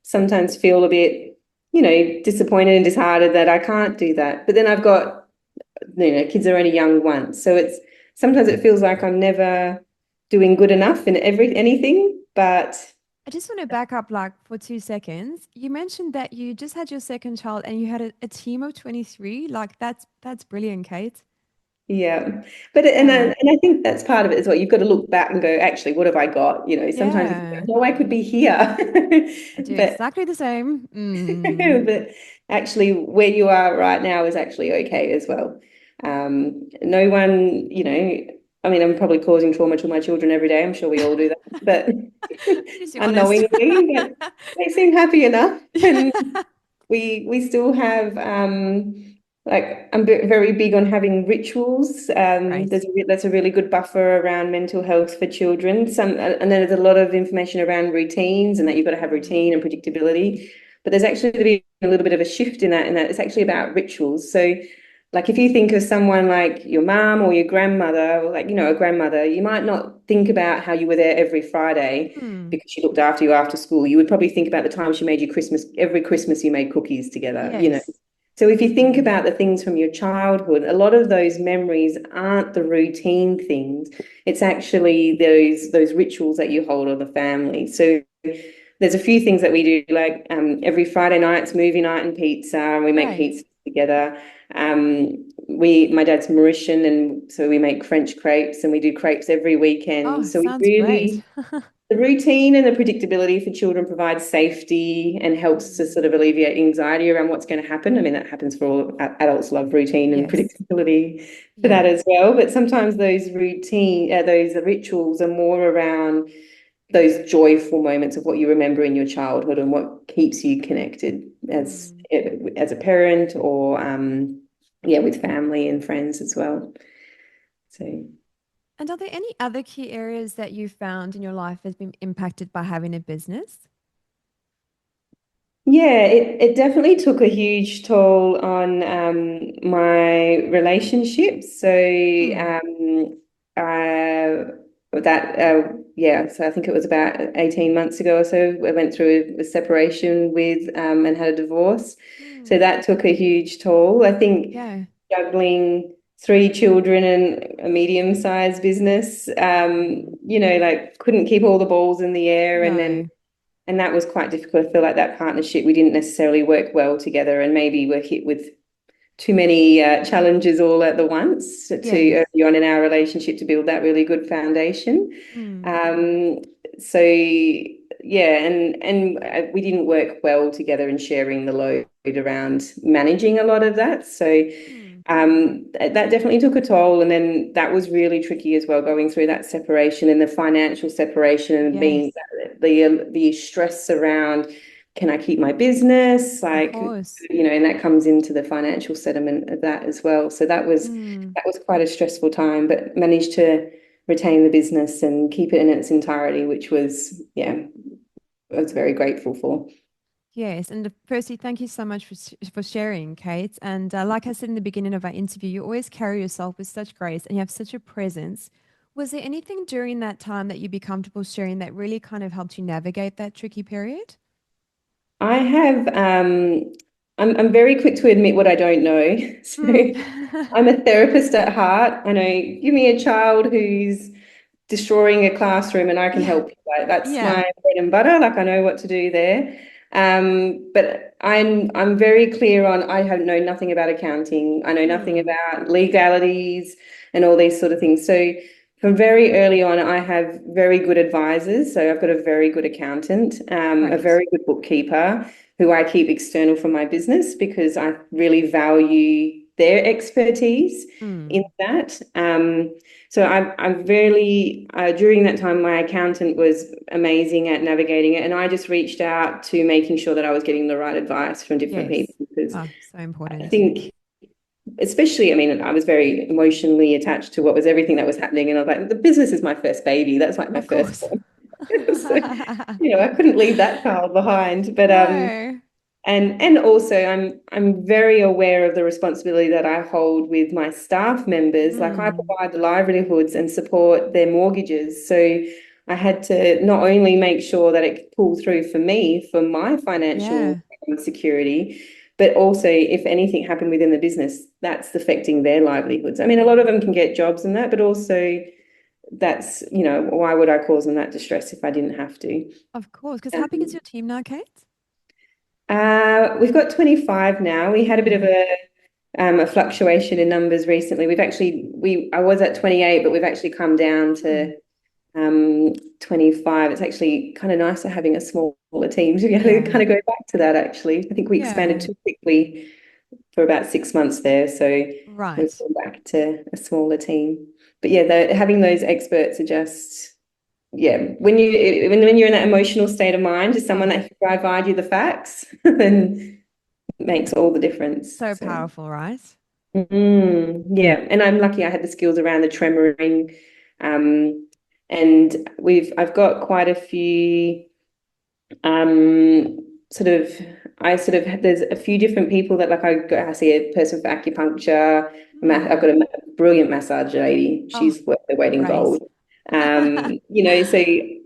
Speaker 2: sometimes feel a bit, disappointed and disheartened that I can't do that. But then I've got, kids are only young once, so it's sometimes it feels like I'm never doing good enough in anything. But
Speaker 1: I just want to back up like for 2 seconds. You mentioned that you just had your second child and you had a team of 23. Like that's brilliant, Kate.
Speaker 2: yeah, but
Speaker 1: Yeah.
Speaker 2: and I think that's part of it as well. You've got to look back and go, actually, what have I got? Sometimes you
Speaker 1: Yeah.
Speaker 2: think, oh, I could be here,
Speaker 1: I do
Speaker 2: but
Speaker 1: exactly the same. Mm.
Speaker 2: but actually, where you are right now is actually okay as well. No one, I mean, I'm probably causing trauma to my children every day. I'm sure we all do that, but
Speaker 1: Just be honest.
Speaker 2: unknowingly, but they seem happy enough, and we still have like I'm very big on having rituals.
Speaker 1: Right.
Speaker 2: That's a really good buffer around mental health for children. And then there's a lot of information around routines and that you've got to have
Speaker 1: Mm.
Speaker 2: routine and predictability. But there's actually been a little bit of a shift in that it's actually about rituals. So like if you think of someone like your mum or your grandmother, or like, a grandmother, you might not think about how you were there every Friday
Speaker 1: Hmm.
Speaker 2: because she looked after you after school. You would probably think about the time she made you Christmas, every Christmas you made cookies together.
Speaker 1: Yes.
Speaker 2: So if you think
Speaker 1: Mm.
Speaker 2: about the things from your childhood, a lot of those memories aren't the routine things. It's actually those rituals that you hold on the family. So there's a few things that we do, like every Friday night it's movie night and pizza, and we make
Speaker 1: Right.
Speaker 2: pizza together. My dad's Mauritian, and so we make French crepes, and we do crepes every weekend.
Speaker 1: Oh,
Speaker 2: So we
Speaker 1: sounds great.
Speaker 2: really the routine and the predictability for children provides safety and helps to
Speaker 1: Mm.
Speaker 2: sort of alleviate anxiety around what's going to happen. I mean, that happens for all adults love routine and
Speaker 1: Yes.
Speaker 2: predictability for
Speaker 1: Yeah.
Speaker 2: that as well. But sometimes those rituals are more around those joyful moments of what you remember in your childhood and what keeps you connected
Speaker 1: Mm.
Speaker 2: as a parent or yeah, with family and friends as well. So
Speaker 1: And are there any other key areas that you found in your life has been impacted by having a business?
Speaker 2: yeah, it definitely took a huge toll on my relationships. So
Speaker 1: Hmm.
Speaker 2: yeah, so I think it was about 18 months ago or so, I went through a separation with and had a divorce. So
Speaker 1: Hmm.
Speaker 2: that took a huge toll. I think
Speaker 1: Yeah.
Speaker 2: juggling. three children and a medium-sized business. Like couldn't keep all the balls in the air,
Speaker 1: No.
Speaker 2: and that was quite difficult. I feel like that partnership, we didn't necessarily work well together, and maybe we're hit with too many challenges all at the once too
Speaker 1: Yes.
Speaker 2: early on in our relationship to build that really good foundation.
Speaker 1: Mm.
Speaker 2: Um, so yeah, and we didn't work well together in sharing the load around managing a lot of that. So
Speaker 1: Mm.
Speaker 2: that definitely took a toll. And then that was really tricky as well, going through that separation and the financial separation and
Speaker 1: Yes,
Speaker 2: being the stress around, can I keep my business?
Speaker 1: of
Speaker 2: Like,
Speaker 1: course.
Speaker 2: and that comes into the financial settlement of that as well. So
Speaker 1: Mm.
Speaker 2: that was quite a stressful time, but managed to retain the business and keep it in its entirety, which was, yeah, I was very grateful for.
Speaker 1: Yes, and firstly, thank you so much for sharing, Kate. And like I said in the beginning of our interview, you always carry yourself with such grace and you have such a presence. Was there anything during that time that you'd be comfortable sharing that really kind of helped you navigate that tricky period?
Speaker 2: I have, I'm very quick to admit what I don't know. So
Speaker 1: Mm.
Speaker 2: I'm a therapist at heart. I know, give me a child who's destroying a classroom and I can
Speaker 1: Yeah,
Speaker 2: help you. Like that's my
Speaker 1: yeah.
Speaker 2: bread and butter. Like I know what to do there. But I'm very clear on I have know nothing about accounting. I know nothing
Speaker 1: Mm.
Speaker 2: about legalities and all these sort of things. So from very early on, I have very good advisors. So I've got a very good accountant, a
Speaker 1: Great.
Speaker 2: very good bookkeeper who I keep external from my business because I really value their expertise in
Speaker 1: Mm.
Speaker 2: that. So I'm really, during that time, my accountant was amazing at navigating it. And I just reached out to making sure that I was getting the right advice from different
Speaker 1: Yes.
Speaker 2: people because
Speaker 1: Oh, so
Speaker 2: I
Speaker 1: important.
Speaker 2: think, especially, I mean, I was very emotionally attached to what was everything that was happening. And I was like, the business is my first baby. That's like my
Speaker 1: Of
Speaker 2: first
Speaker 1: course.
Speaker 2: one. So, I couldn't leave that child behind. But
Speaker 1: No.
Speaker 2: and also I'm very aware of the responsibility that I hold with my staff members. Like I
Speaker 1: Mm.
Speaker 2: provide the livelihoods and support their mortgages. So I had to not only make sure that it could pull through for me for my financial
Speaker 1: Yeah,
Speaker 2: security, but also if anything happened within the business, that's affecting their livelihoods. I mean, a lot of them can get jobs and that, but also that's, why would I cause them that distress if I didn't have to?
Speaker 1: of course. Because how big is
Speaker 2: Um,
Speaker 1: your team now, Kate?
Speaker 2: we've got 25 now. We had a bit of
Speaker 1: Mm.
Speaker 2: a fluctuation in numbers recently. I was at 28, but we've actually come down
Speaker 1: Mm.
Speaker 2: to 25. It's actually kind of nicer having a smaller team to
Speaker 1: Yeah.
Speaker 2: kind of go back to that, actually. I think we expanded
Speaker 1: Yeah.
Speaker 2: too quickly for about 6 months there. So we've
Speaker 1: Right.
Speaker 2: gone back to a smaller team. But yeah, having those experts are just, yeah, when you're in that emotional state of mind, just someone
Speaker 1: Oh,
Speaker 2: that can provide you the facts, then it makes all the difference.
Speaker 1: so
Speaker 2: So.
Speaker 1: powerful, right?
Speaker 2: Yeah, and I'm lucky I had the skills around the tremoring, and I've got quite a few um, sort of there's a few different people that like I see a person for acupuncture, I've
Speaker 1: Mm.
Speaker 2: got a brilliant massage lady.
Speaker 1: Oh,
Speaker 2: She's worth their weight in
Speaker 1: great.
Speaker 2: gold. So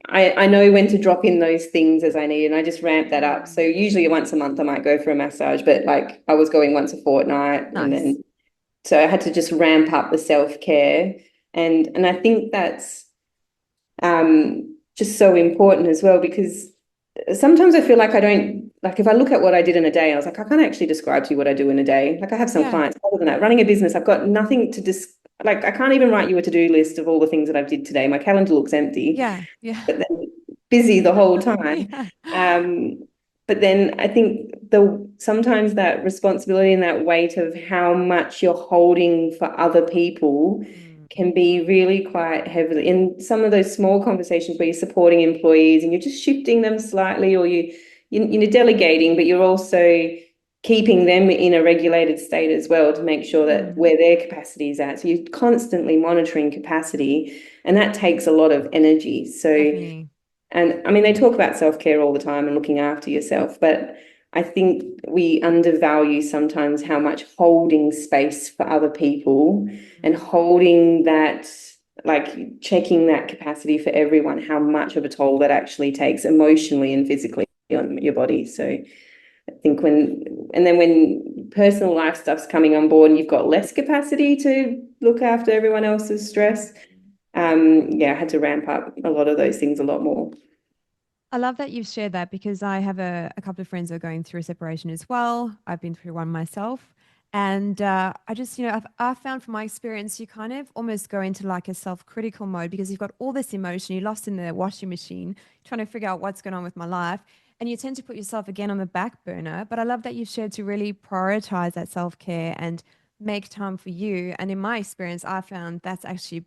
Speaker 2: I know when to drop in those things as I need, and I just ramp that up. So
Speaker 1: Mm.
Speaker 2: usually once a month I might go for a massage, but like I was going once a fortnight, and
Speaker 1: Nice.
Speaker 2: then so I had to just ramp up the self-care. And I think that's just so important as well because sometimes I feel like I don't like if I look at what I did in a day, I was like, I can't actually describe to you what I do in a day. Like I have some
Speaker 1: Yeah.
Speaker 2: clients other than that. Running a business, I've got nothing to like I can't even write you a to-do list of all the things that I've did today. My calendar looks empty,
Speaker 1: Yeah. Yeah.
Speaker 2: but then busy the whole time.
Speaker 1: Yeah.
Speaker 2: Um, but then I think sometimes that responsibility and that weight of how much you're holding for other people
Speaker 1: Mm.
Speaker 2: can be really quite heavily in some of those small conversations where you're supporting employees and you're just shifting them slightly, or you're delegating, but you're also keeping them in a regulated state as well to make sure that
Speaker 1: Mm.
Speaker 2: where their capacity is at. So you're constantly monitoring capacity, and that takes a lot of energy. So,
Speaker 1: Definitely.
Speaker 2: and I mean, they talk about self-care all the time and looking after yourself, but I think we undervalue sometimes how much holding space for other people and
Speaker 1: Mm.
Speaker 2: holding that, like checking that capacity for everyone, how much of a toll that actually takes emotionally and physically on your body. So think when personal life stuff's coming on board and you've got less capacity to look after everyone else's stress, yeah, I had to ramp up a lot of those things a lot more.
Speaker 1: I love that you've shared that because I have a couple of friends who are going through a separation as well. I've been through one myself. And I just, I've found from my experience, you kind of almost go into like a self-critical mode because you've got all this emotion, you're lost in the washing machine, trying to figure out what's going on with my life. And you tend to put yourself again on the back burner. But I love that you've shared to really prioritize that self-care and make time for you. And in my experience, I found that's actually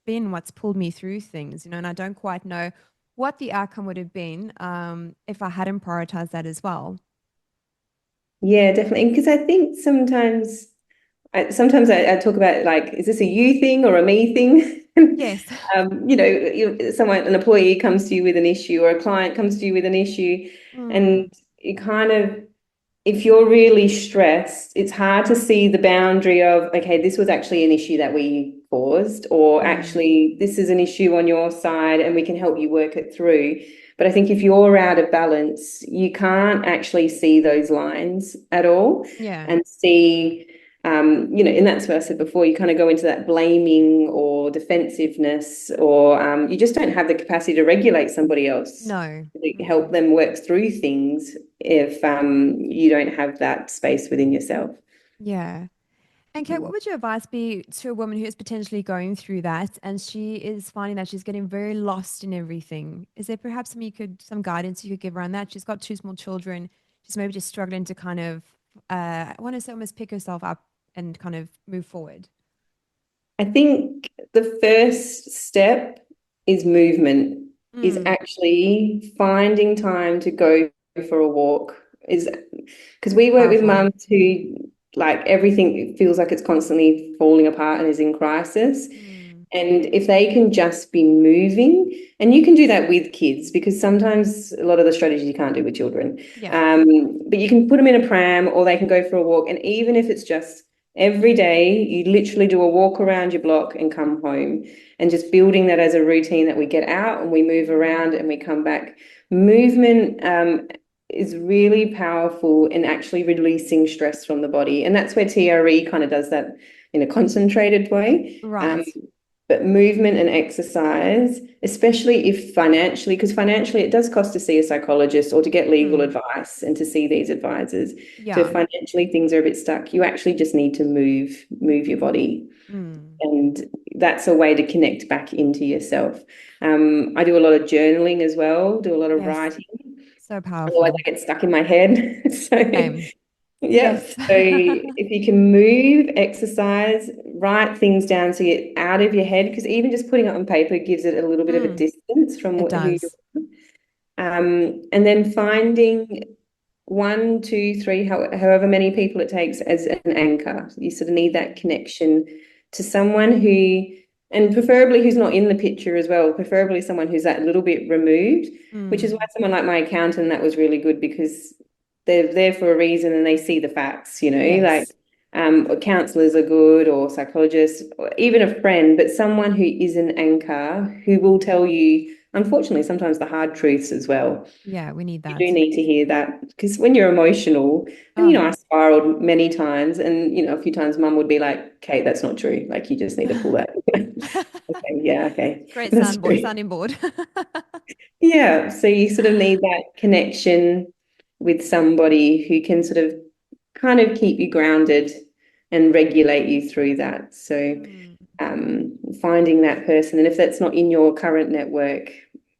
Speaker 1: been what's pulled me through things, and I don't quite know what the outcome would have been if I hadn't prioritized that as well.
Speaker 2: Yeah, definitely. Because I think sometimes I talk about like, is this a you thing or a me thing?
Speaker 1: Yes.
Speaker 2: An employee comes to you with an issue or a client comes to you with an issue,
Speaker 1: Mm,
Speaker 2: and you kind of if you're really stressed, it's hard to see the boundary of, okay, this was actually an issue that we caused, or
Speaker 1: mm,
Speaker 2: actually, this is an issue on your side and we can help you work it through. But I think if you're out of balance, you can't actually see those lines at all
Speaker 1: yeah.
Speaker 2: and see, and that's what I said before, you kind of go into that blaming or defensiveness, or you just don't have the capacity to regulate somebody else,
Speaker 1: No.
Speaker 2: to help
Speaker 1: Mm,
Speaker 2: them work through things if you don't have that space within yourself.
Speaker 1: yeah. And Kate, what would your advice be to a woman who is potentially going through that and she is finding that she's getting very lost in everything? Is there perhaps some guidance you could give around that? She's got two small children. She's maybe just struggling to kind of, I want to say almost pick herself up and kind of move forward.
Speaker 2: I think the first step is movement, is
Speaker 1: Mm,
Speaker 2: actually finding time to go for a walk. Is because we work with
Speaker 1: powerful.
Speaker 2: mums who like everything feels like it's constantly falling apart and is in crisis.
Speaker 1: Mm,
Speaker 2: And if they can just be moving, and you can do that with kids because sometimes a lot of the strategies you can't do with children.
Speaker 1: yeah.
Speaker 2: Um, but you can put them in a pram or they can go for a walk. And even if it's just every day, you literally do a walk around your block and come home, and just building that as a routine that we get out and we move
Speaker 1: Mm,
Speaker 2: around and we come back. Movement is really powerful in actually releasing stress from the body. And that's where TRE kind of does that in a concentrated way.
Speaker 1: right.
Speaker 2: But movement and exercise, especially if financially, because financially it does cost to see a psychologist or to get legal
Speaker 1: Mm,
Speaker 2: advice and to see these advisors. So if
Speaker 1: yeah.
Speaker 2: financially things are a bit stuck, you actually just need to move your body.
Speaker 1: Mm,
Speaker 2: And that's a way to connect back into yourself. I do a lot of journaling as well, do a lot of
Speaker 1: yes.
Speaker 2: writing.
Speaker 1: So
Speaker 2: Otherwise
Speaker 1: powerful.
Speaker 2: I get stuck in my head. So
Speaker 1: Same.
Speaker 2: yep.
Speaker 1: Yes.
Speaker 2: So if you can move, exercise, write things down so you're out of your head, because even just putting it on paper gives it a little bit of a
Speaker 1: Mm,
Speaker 2: distance from
Speaker 1: it
Speaker 2: who you
Speaker 1: does.
Speaker 2: and then finding one, two, three, however many people it takes as an anchor. You sort of need that connection to someone who, and preferably who's not in the picture as well, preferably someone who's that little bit removed, which is why
Speaker 1: Mm,
Speaker 2: someone like my accountant, that was really good because they're there for a reason and they see the facts, like
Speaker 1: yes.
Speaker 2: counselors are good or psychologists, or even a friend, but someone who is an anchor who will tell you, unfortunately, sometimes the hard truths as well.
Speaker 1: Yeah, we need
Speaker 2: You do
Speaker 1: that.
Speaker 2: need to hear that because when you're emotional, and
Speaker 1: Oh.
Speaker 2: I spiraled many times, and a few times mum would be like, Kate, that's not true. Like you just need to pull that. Okay, yeah, okay.
Speaker 1: Great
Speaker 2: That's true.
Speaker 1: sounding board.
Speaker 2: Yeah. So you sort of need that connection with somebody who can sort of kind of keep you grounded and regulate you through that. So
Speaker 1: Mm,
Speaker 2: finding that person. And if that's not in your current network,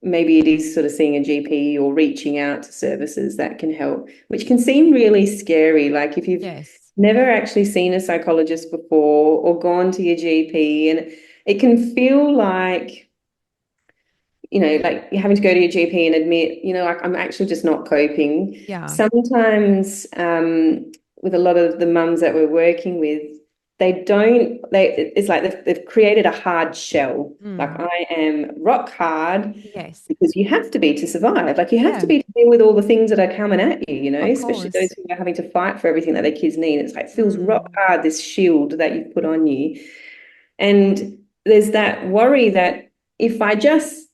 Speaker 2: maybe it is sort of seeing a GP or reaching out to services that can help, which can seem really scary. Like if you've
Speaker 1: yes.
Speaker 2: never actually seen a psychologist before or gone to your GP, and it can feel like, like you're having to go to your GP and admit, like I'm actually just not coping.
Speaker 1: Yeah.
Speaker 2: Sometimes, with a lot of the mums that we're working with, it's like they've created a hard shell. Like
Speaker 1: Mm,
Speaker 2: I am rock hard
Speaker 1: yes.
Speaker 2: because you have to be to survive. Like you have to
Speaker 1: Yeah,
Speaker 2: be to deal with all the things that are coming at you,
Speaker 1: of
Speaker 2: especially those
Speaker 1: course.
Speaker 2: who are having to fight for everything that their kids need. It's like it feels rock
Speaker 1: Mm,
Speaker 2: hard, this shield that you've put on you. And there's that worry that if I just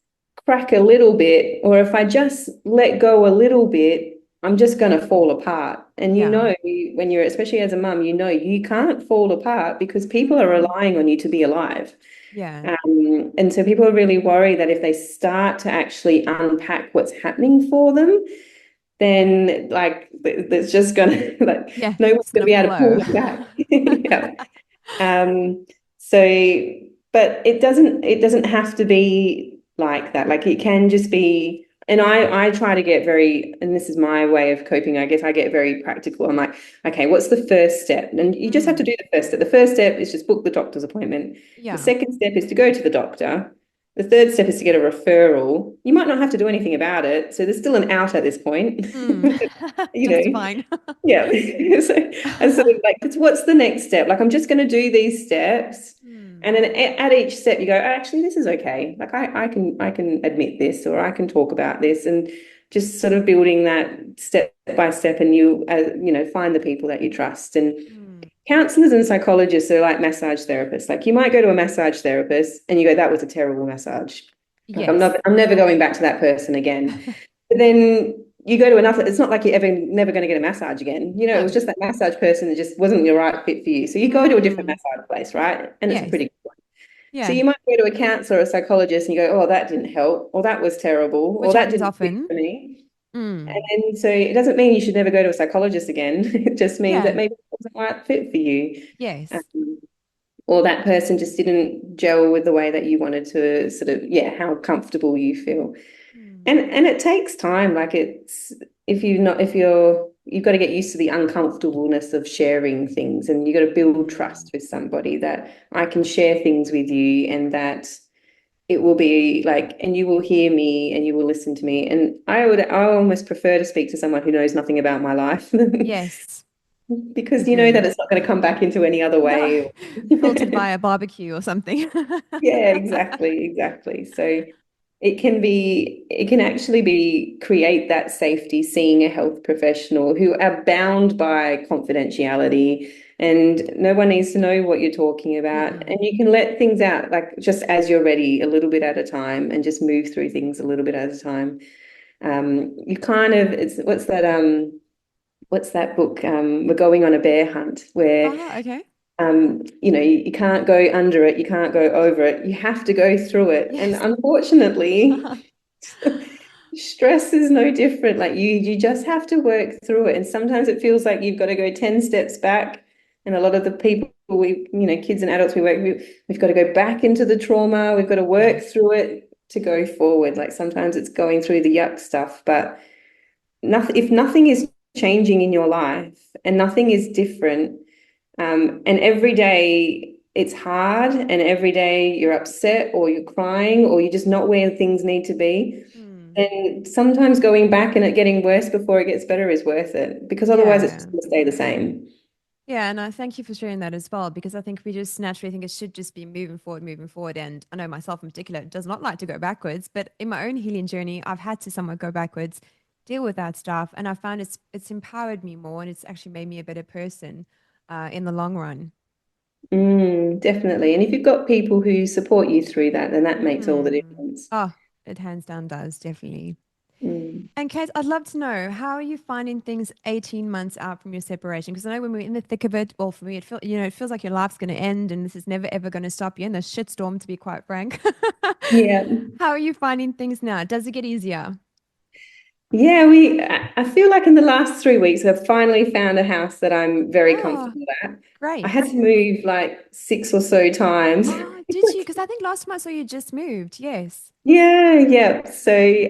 Speaker 2: crack a little bit, or if I just let go a little bit, I'm just going to fall apart. And
Speaker 1: Yeah.
Speaker 2: when you're, especially as a mum, you can't fall apart because people are
Speaker 1: Mm.
Speaker 2: relying on you to be alive.
Speaker 1: Yeah.
Speaker 2: And so people are really worried that if they start to actually unpack what's happening for them, then like there's just gonna like
Speaker 1: Yeah.
Speaker 2: no one's
Speaker 1: It's
Speaker 2: gonna
Speaker 1: gonna
Speaker 2: be able to pull
Speaker 1: flow.
Speaker 2: them back. Yeah. So, but it doesn't have to be like that. Like it can just be, and I try to get very, and this is my way of coping, I guess I get very practical. I'm like, okay, what's the first step? And you just have to
Speaker 1: Mm.
Speaker 2: do the first step. The first step is just book the doctor's appointment. The
Speaker 1: Yeah.
Speaker 2: second step is to go to the doctor. The third step is to get a referral. You might not have to do anything about it. So there's still an out at this point.
Speaker 1: Mm.
Speaker 2: You
Speaker 1: Just
Speaker 2: know,
Speaker 1: fine.
Speaker 2: yeah. So I sort of like, what's the next step? Like, I'm just going to do these steps.
Speaker 1: Mm.
Speaker 2: And then at each step, you go, actually, this is okay. Like, I can admit this, or I can talk about this, and just sort of building that step by step. And find the people that you trust. And
Speaker 1: Mm.
Speaker 2: counselors and psychologists are like massage therapists. Like, you might go to a massage therapist and you go, that was a terrible massage. Like, I'm
Speaker 1: Yes.
Speaker 2: not, I'm never going back to that person again. But then you go to another, it's not like you're ever never going to get a massage again. It was
Speaker 1: No.
Speaker 2: just that massage person that just wasn't the right fit for you. So you go to a different
Speaker 1: Mm.
Speaker 2: massage place, right? And it's a
Speaker 1: Yes.
Speaker 2: pretty good one. So
Speaker 1: Yeah.
Speaker 2: you might go to a counselor or a psychologist and you go, oh, that didn't help, or that was terrible, or
Speaker 1: Which
Speaker 2: that
Speaker 1: happens
Speaker 2: didn't fit
Speaker 1: often.
Speaker 2: for me.
Speaker 1: Mm.
Speaker 2: And so it doesn't mean you should never go to a psychologist again. It just means that
Speaker 1: Yeah.
Speaker 2: maybe it wasn't the right fit for you.
Speaker 1: Yes.
Speaker 2: Um, or that person just didn't gel with the way that you wanted to sort of, yeah, how comfortable you feel.
Speaker 1: Mm.
Speaker 2: And it takes time. Like it's if you've got to get used to the uncomfortableness of sharing things, and you've got to build
Speaker 1: Mm.
Speaker 2: trust with somebody that I can share things with you, and that it will be like, and you will hear me and you will listen to me. And I almost prefer to speak to someone who knows nothing about my life
Speaker 1: Yes.
Speaker 2: because you know that
Speaker 1: Agreed.
Speaker 2: it's not going to come back into any other
Speaker 1: No.
Speaker 2: way.
Speaker 1: Filtered by a barbecue or something.
Speaker 2: Yeah, exactly, exactly. So it can actually be create that safety, seeing a health professional who are bound by confidentiality, and no one needs to know what you're talking about.
Speaker 1: Mm.
Speaker 2: And you can let things out like just as you're ready, a little bit at a time, and just move through things a little bit at a time. You kind of it's what's that book? We're going on a bear hunt where
Speaker 1: Ah, okay.
Speaker 2: you can't go under it, you can't go over it, you have to go through it. And
Speaker 1: Yes.
Speaker 2: unfortunately, stress is no different. Like you just have to work through it. And sometimes it feels like you've got to go 10 steps back. And a lot of the people kids and adults we work with, we've got to go back into the trauma, we've got to work
Speaker 1: Yes.
Speaker 2: through it to go forward. Like sometimes it's going through the yuck stuff, but if nothing is changing in your life and nothing is different, and every day it's hard, and every day you're upset or you're crying or you're just not where things need to be,
Speaker 1: Mm.
Speaker 2: then sometimes going back and it getting worse before it gets better is worth it, because otherwise it's
Speaker 1: Yeah.
Speaker 2: just going to stay the same.
Speaker 1: Yeah, and I thank you for sharing that as well, because I think we just naturally think it should just be moving forward, moving forward. And I know myself in particular does not like to go backwards, but in my own healing journey, I've had to somewhat go backwards, deal with that stuff, and I found it's empowered me more, and it's actually made me a better person in the long run.
Speaker 2: Definitely. And if you've got people who support you through that, then that makes all the
Speaker 1: Mm.
Speaker 2: difference.
Speaker 1: Oh, it hands down does, definitely.
Speaker 2: Mm.
Speaker 1: And Kate, I'd love to know, how are you finding things 18 months out from your separation? Because I know when we're in the thick of it, well, for me, it feels like your life's going to end and this is never ever going to stop. You're in the shitstorm, to be quite frank.
Speaker 2: Yeah.
Speaker 1: How are you finding things now? Does it get easier?
Speaker 2: Yeah, I feel like in the last 3 weeks, I've finally found a house that I'm very
Speaker 1: Oh,
Speaker 2: comfortable at. I had
Speaker 1: great.
Speaker 2: to move like six or so times.
Speaker 1: Oh, did you? Because I think last time I saw you just moved. Yes.
Speaker 2: Yeah, yeah. So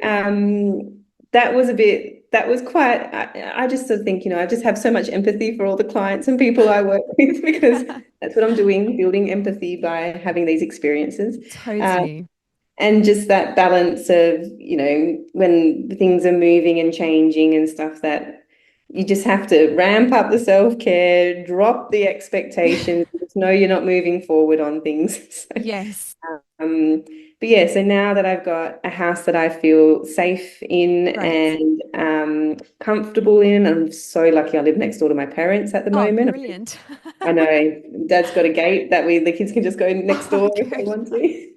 Speaker 2: that was quite, I just sort of think, I just have so much empathy for all the clients and people I work with, because that's what I'm doing, building empathy by having these experiences. Um,
Speaker 1: Totally.
Speaker 2: and just that balance of, when things are moving and changing and stuff, that you just have to ramp up the self-care, drop the expectations, just know you're not moving forward on things.
Speaker 1: Yes.
Speaker 2: Um, but yeah, so now that I've got a house that I feel safe in
Speaker 1: Great.
Speaker 2: and comfortable in, I'm so lucky I live next door to my parents at the
Speaker 1: Oh,
Speaker 2: moment.
Speaker 1: brilliant.
Speaker 2: I know Dad's got a gate that the kids can just go next
Speaker 1: Oh,
Speaker 2: door if they
Speaker 1: good.
Speaker 2: want to.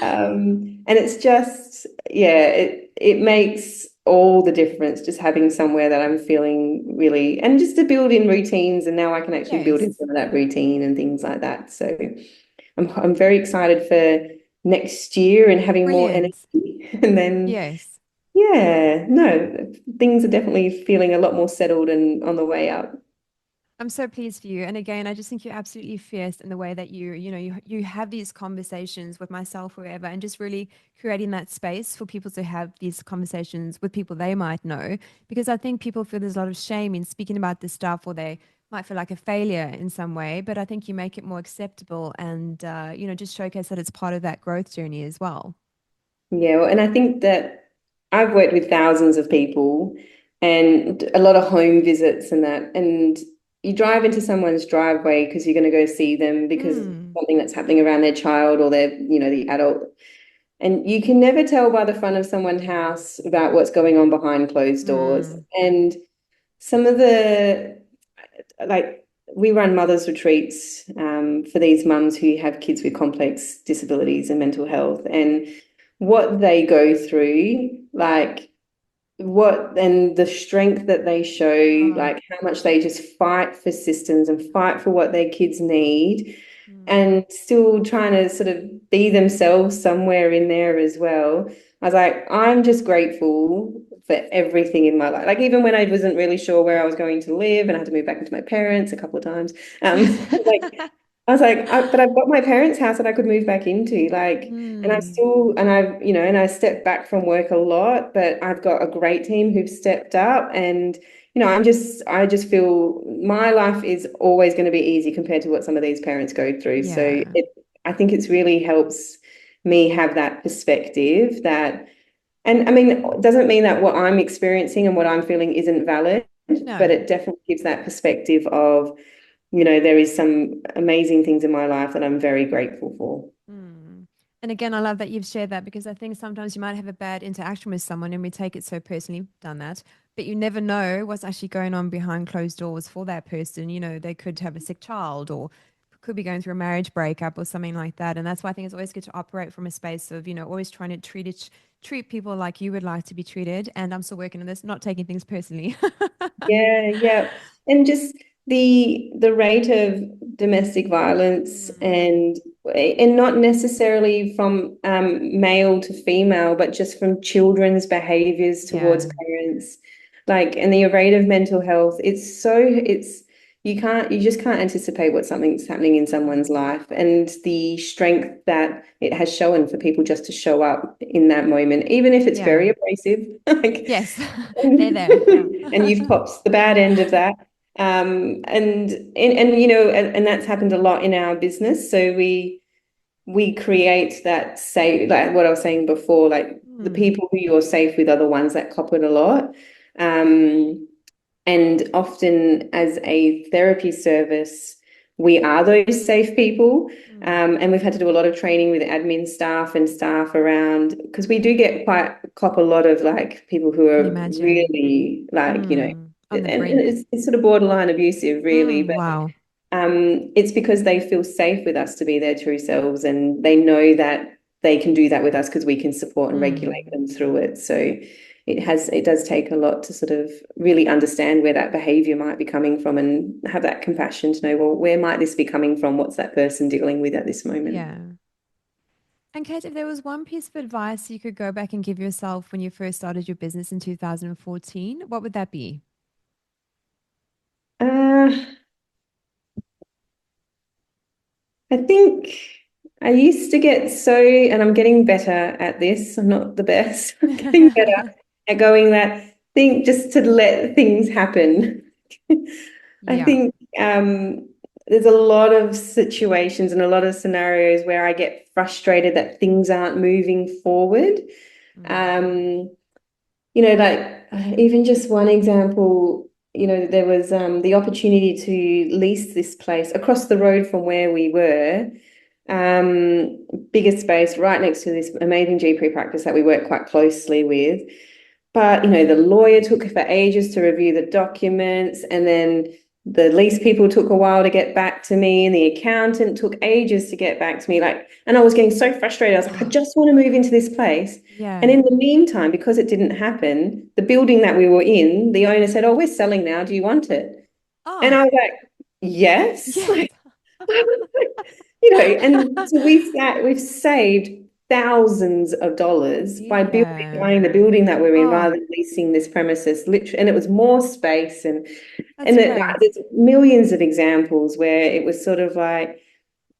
Speaker 2: And it's just, yeah, it makes all the difference just having somewhere that I'm feeling really, and just to build in routines. And now I can actually build in
Speaker 1: Yes.
Speaker 2: some of that routine and things like that. So I'm very excited for next year and having more
Speaker 1: Brilliant.
Speaker 2: energy. And then,
Speaker 1: Yes.
Speaker 2: yeah, no, things are definitely feeling a lot more settled and on the way up.
Speaker 1: I'm so pleased for you. And again, I just think you're absolutely fierce in the way that you have these conversations with myself, whoever, and just really creating that space for people to have these conversations with people they might know. Because I think people feel there's a lot of shame in speaking about this stuff, or they might feel like a failure in some way. But I think you make it more acceptable and, just showcase that it's part of that growth journey as well.
Speaker 2: Yeah, well, and I think that I've worked with thousands of people and a lot of home visits and that. And you drive into someone's driveway because you're going to go see them because of
Speaker 1: Mm,
Speaker 2: something that's happening around their child or their, the adult. And you can never tell by the front of someone's house about what's going on behind closed doors.
Speaker 1: mm,
Speaker 2: And some of the, like, we run mothers retreats for these mums who have kids with complex disabilities and mental health. And what they go through, like what and the strength that they show,
Speaker 1: oh,
Speaker 2: like how much they just fight for systems and fight for what their kids need,
Speaker 1: mm,
Speaker 2: and still trying to sort of be themselves somewhere in there as well. I was like, I'm just grateful for everything in my life. Like even when I wasn't really sure where I was going to live and I had to move back into my parents a couple of times, like but I've got my parents' house that I could move back into, like, and I'm
Speaker 1: mm,
Speaker 2: still, and I've, and I stepped back from work a lot, but I've got a great team who've stepped up, and I just feel my life is always going to be easy compared to what some of these parents go through. So
Speaker 1: yeah,
Speaker 2: I think it's really helps me have that perspective that, and I mean, it doesn't mean that what I'm experiencing and what I'm feeling isn't valid, but
Speaker 1: no.
Speaker 2: it definitely gives that perspective of there is some amazing things in my life that I'm very grateful for.
Speaker 1: Mm. And again, I love that you've shared that because I think sometimes you might have a bad interaction with someone and we take it so personally, done that, but you never know what's actually going on behind closed doors for that person. They could have a sick child or could be going through a marriage breakup or something like that. And that's why I think it's always good to operate from a space of, always trying to treat people like you would like to be treated. And I'm still working on this, not taking things personally.
Speaker 2: Yeah, yeah. And just the rate of domestic violence
Speaker 1: Mm.
Speaker 2: and not necessarily from male to female, but just from children's behaviors towards
Speaker 1: Yeah.
Speaker 2: parents. Like, and the rate of mental health, it's you just can't anticipate what something's happening in someone's
Speaker 1: Mm.
Speaker 2: life, and the strength that it has shown for people just to show up in that moment, even if it's
Speaker 1: Yeah.
Speaker 2: very abrasive, like,
Speaker 1: Yes. They're there. Yeah.
Speaker 2: and you've popped the bad end of that. And that's happened a lot in our business. So we create that safe, like what I was saying before, like the
Speaker 1: Mm.
Speaker 2: people who you're safe with are the ones that cop it a lot. Um, and often as a therapy service, we are those safe people.
Speaker 1: Mm.
Speaker 2: And we've had to do a lot of training with admin staff and staff around, because we do get quite cop a lot of like people who
Speaker 1: Can
Speaker 2: are
Speaker 1: imagine.
Speaker 2: really like,
Speaker 1: On the
Speaker 2: and
Speaker 1: brink.
Speaker 2: it's sort of borderline abusive, really. But
Speaker 1: Wow.
Speaker 2: it's because they feel safe with us to be their true selves, and they know that they can do that with us because we can support and regulate
Speaker 1: Mm.
Speaker 2: them through it. So it does take a lot to sort of really understand where that behavior might be coming from and have that compassion to know, well, where might this be coming from? What's that person dealing with at this moment?
Speaker 1: Yeah. And Kate, if there was one piece of advice you could go back and give yourself when you first started your business in 2014, what would that be?
Speaker 2: Uh, I think I used to get so, and I'm getting better at this. I'm not the best. I'm getting better at going that thing, just to let things happen. I
Speaker 1: Yeah.
Speaker 2: think there's a lot of situations and a lot of scenarios where I get frustrated that things aren't moving forward.
Speaker 1: Mm.
Speaker 2: Um, like even just one example, there was the opportunity to lease this place across the road from where we were, bigger space right next to this amazing GP practice that we work quite closely with. But, the lawyer took for ages to review the documents. And then the lease people took a while to get back to me, and the accountant took ages to get back to me. Like, and I was getting so frustrated. I was like, I
Speaker 1: Oh,
Speaker 2: just want to move into this place. And
Speaker 1: yeah.
Speaker 2: in the meantime, because it didn't happen, the building that we were in, the owner said, "Oh, we're selling now. Do you want it?" And
Speaker 1: Oh,
Speaker 2: I was like, "Yes."
Speaker 1: yes.
Speaker 2: And so we've saved thousands of dollars by
Speaker 1: Yeah.
Speaker 2: buying the building that we're in
Speaker 1: Oh,
Speaker 2: rather than leasing this premises. Literally, and it was more space
Speaker 1: that's
Speaker 2: and
Speaker 1: great.
Speaker 2: there's millions of examples where it was sort of like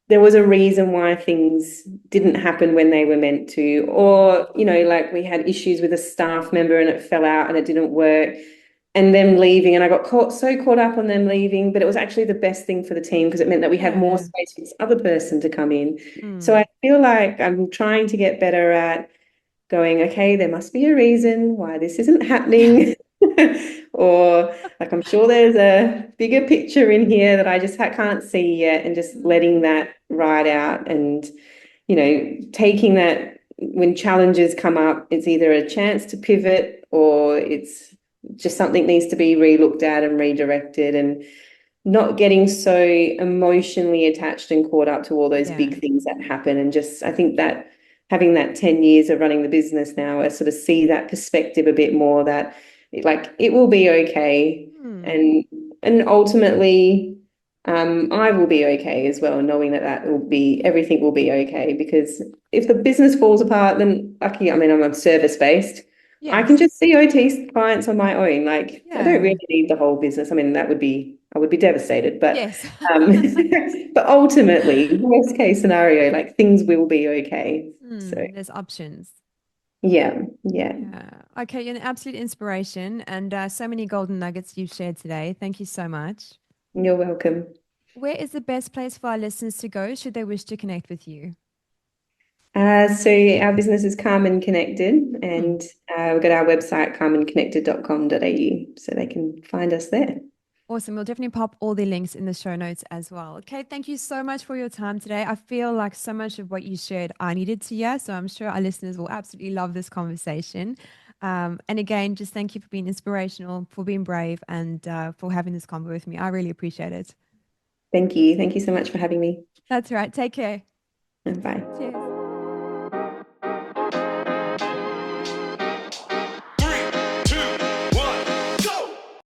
Speaker 2: there was a reason why things didn't happen when they were meant to, or, like we had issues with a staff member and it fell out and it didn't work, and them leaving. And I got so caught up on them leaving, but it was actually the best thing for the team because it meant that we had more
Speaker 1: Yeah.
Speaker 2: space for this other person to come in. So
Speaker 1: Mm.
Speaker 2: I feel like I'm trying to get better at going, okay, there must be a reason why this isn't
Speaker 1: Yes.
Speaker 2: happening. Or like, I'm sure there's a bigger picture in here that I just can't see yet, and just letting
Speaker 1: Mm.
Speaker 2: that ride out and, taking that when challenges come up, it's either a chance to pivot or it's just something needs to be re-looked at and redirected, and not getting so emotionally attached and caught up to all those
Speaker 1: Yeah.
Speaker 2: big things that happen. And just, I think that having that 10 years of running the business now, I sort of see that perspective a bit more, that like it will be okay.
Speaker 1: Mm.
Speaker 2: And ultimately, I will be okay as well, knowing that everything will be okay. Because if the business falls apart, then lucky, I mean, I'm service based. I can
Speaker 1: Yes.
Speaker 2: just see OT clients on my own. Like, I don't
Speaker 1: Yeah.
Speaker 2: really need the whole business. I mean, I would be devastated. But
Speaker 1: Yes.
Speaker 2: um, but ultimately, worst case scenario, like things will be okay. So
Speaker 1: There's options.
Speaker 2: yeah, yeah,
Speaker 1: Yeah. Okay, you're an absolute inspiration and so many golden nuggets you've shared today. Thank you so much.
Speaker 2: you're welcome.
Speaker 1: Where is the best place for our listeners to go should they wish to connect with you?
Speaker 2: So our business is Calm and Connected,
Speaker 1: Hmm.
Speaker 2: and we've got our website calmandconnected.com.au, so they can find us there.
Speaker 1: Awesome. We'll definitely pop all the links in the show notes as well. Okay, thank you so much for your time today. I feel like so much of what you shared I needed to hear, so I'm sure our listeners will absolutely love this conversation. And again, just thank you for being inspirational, for being brave, and for having this convo with me. I really appreciate it.
Speaker 2: Thank you. Thank you so much for having me.
Speaker 1: That's right. Take care.
Speaker 2: And bye.
Speaker 1: Cheers.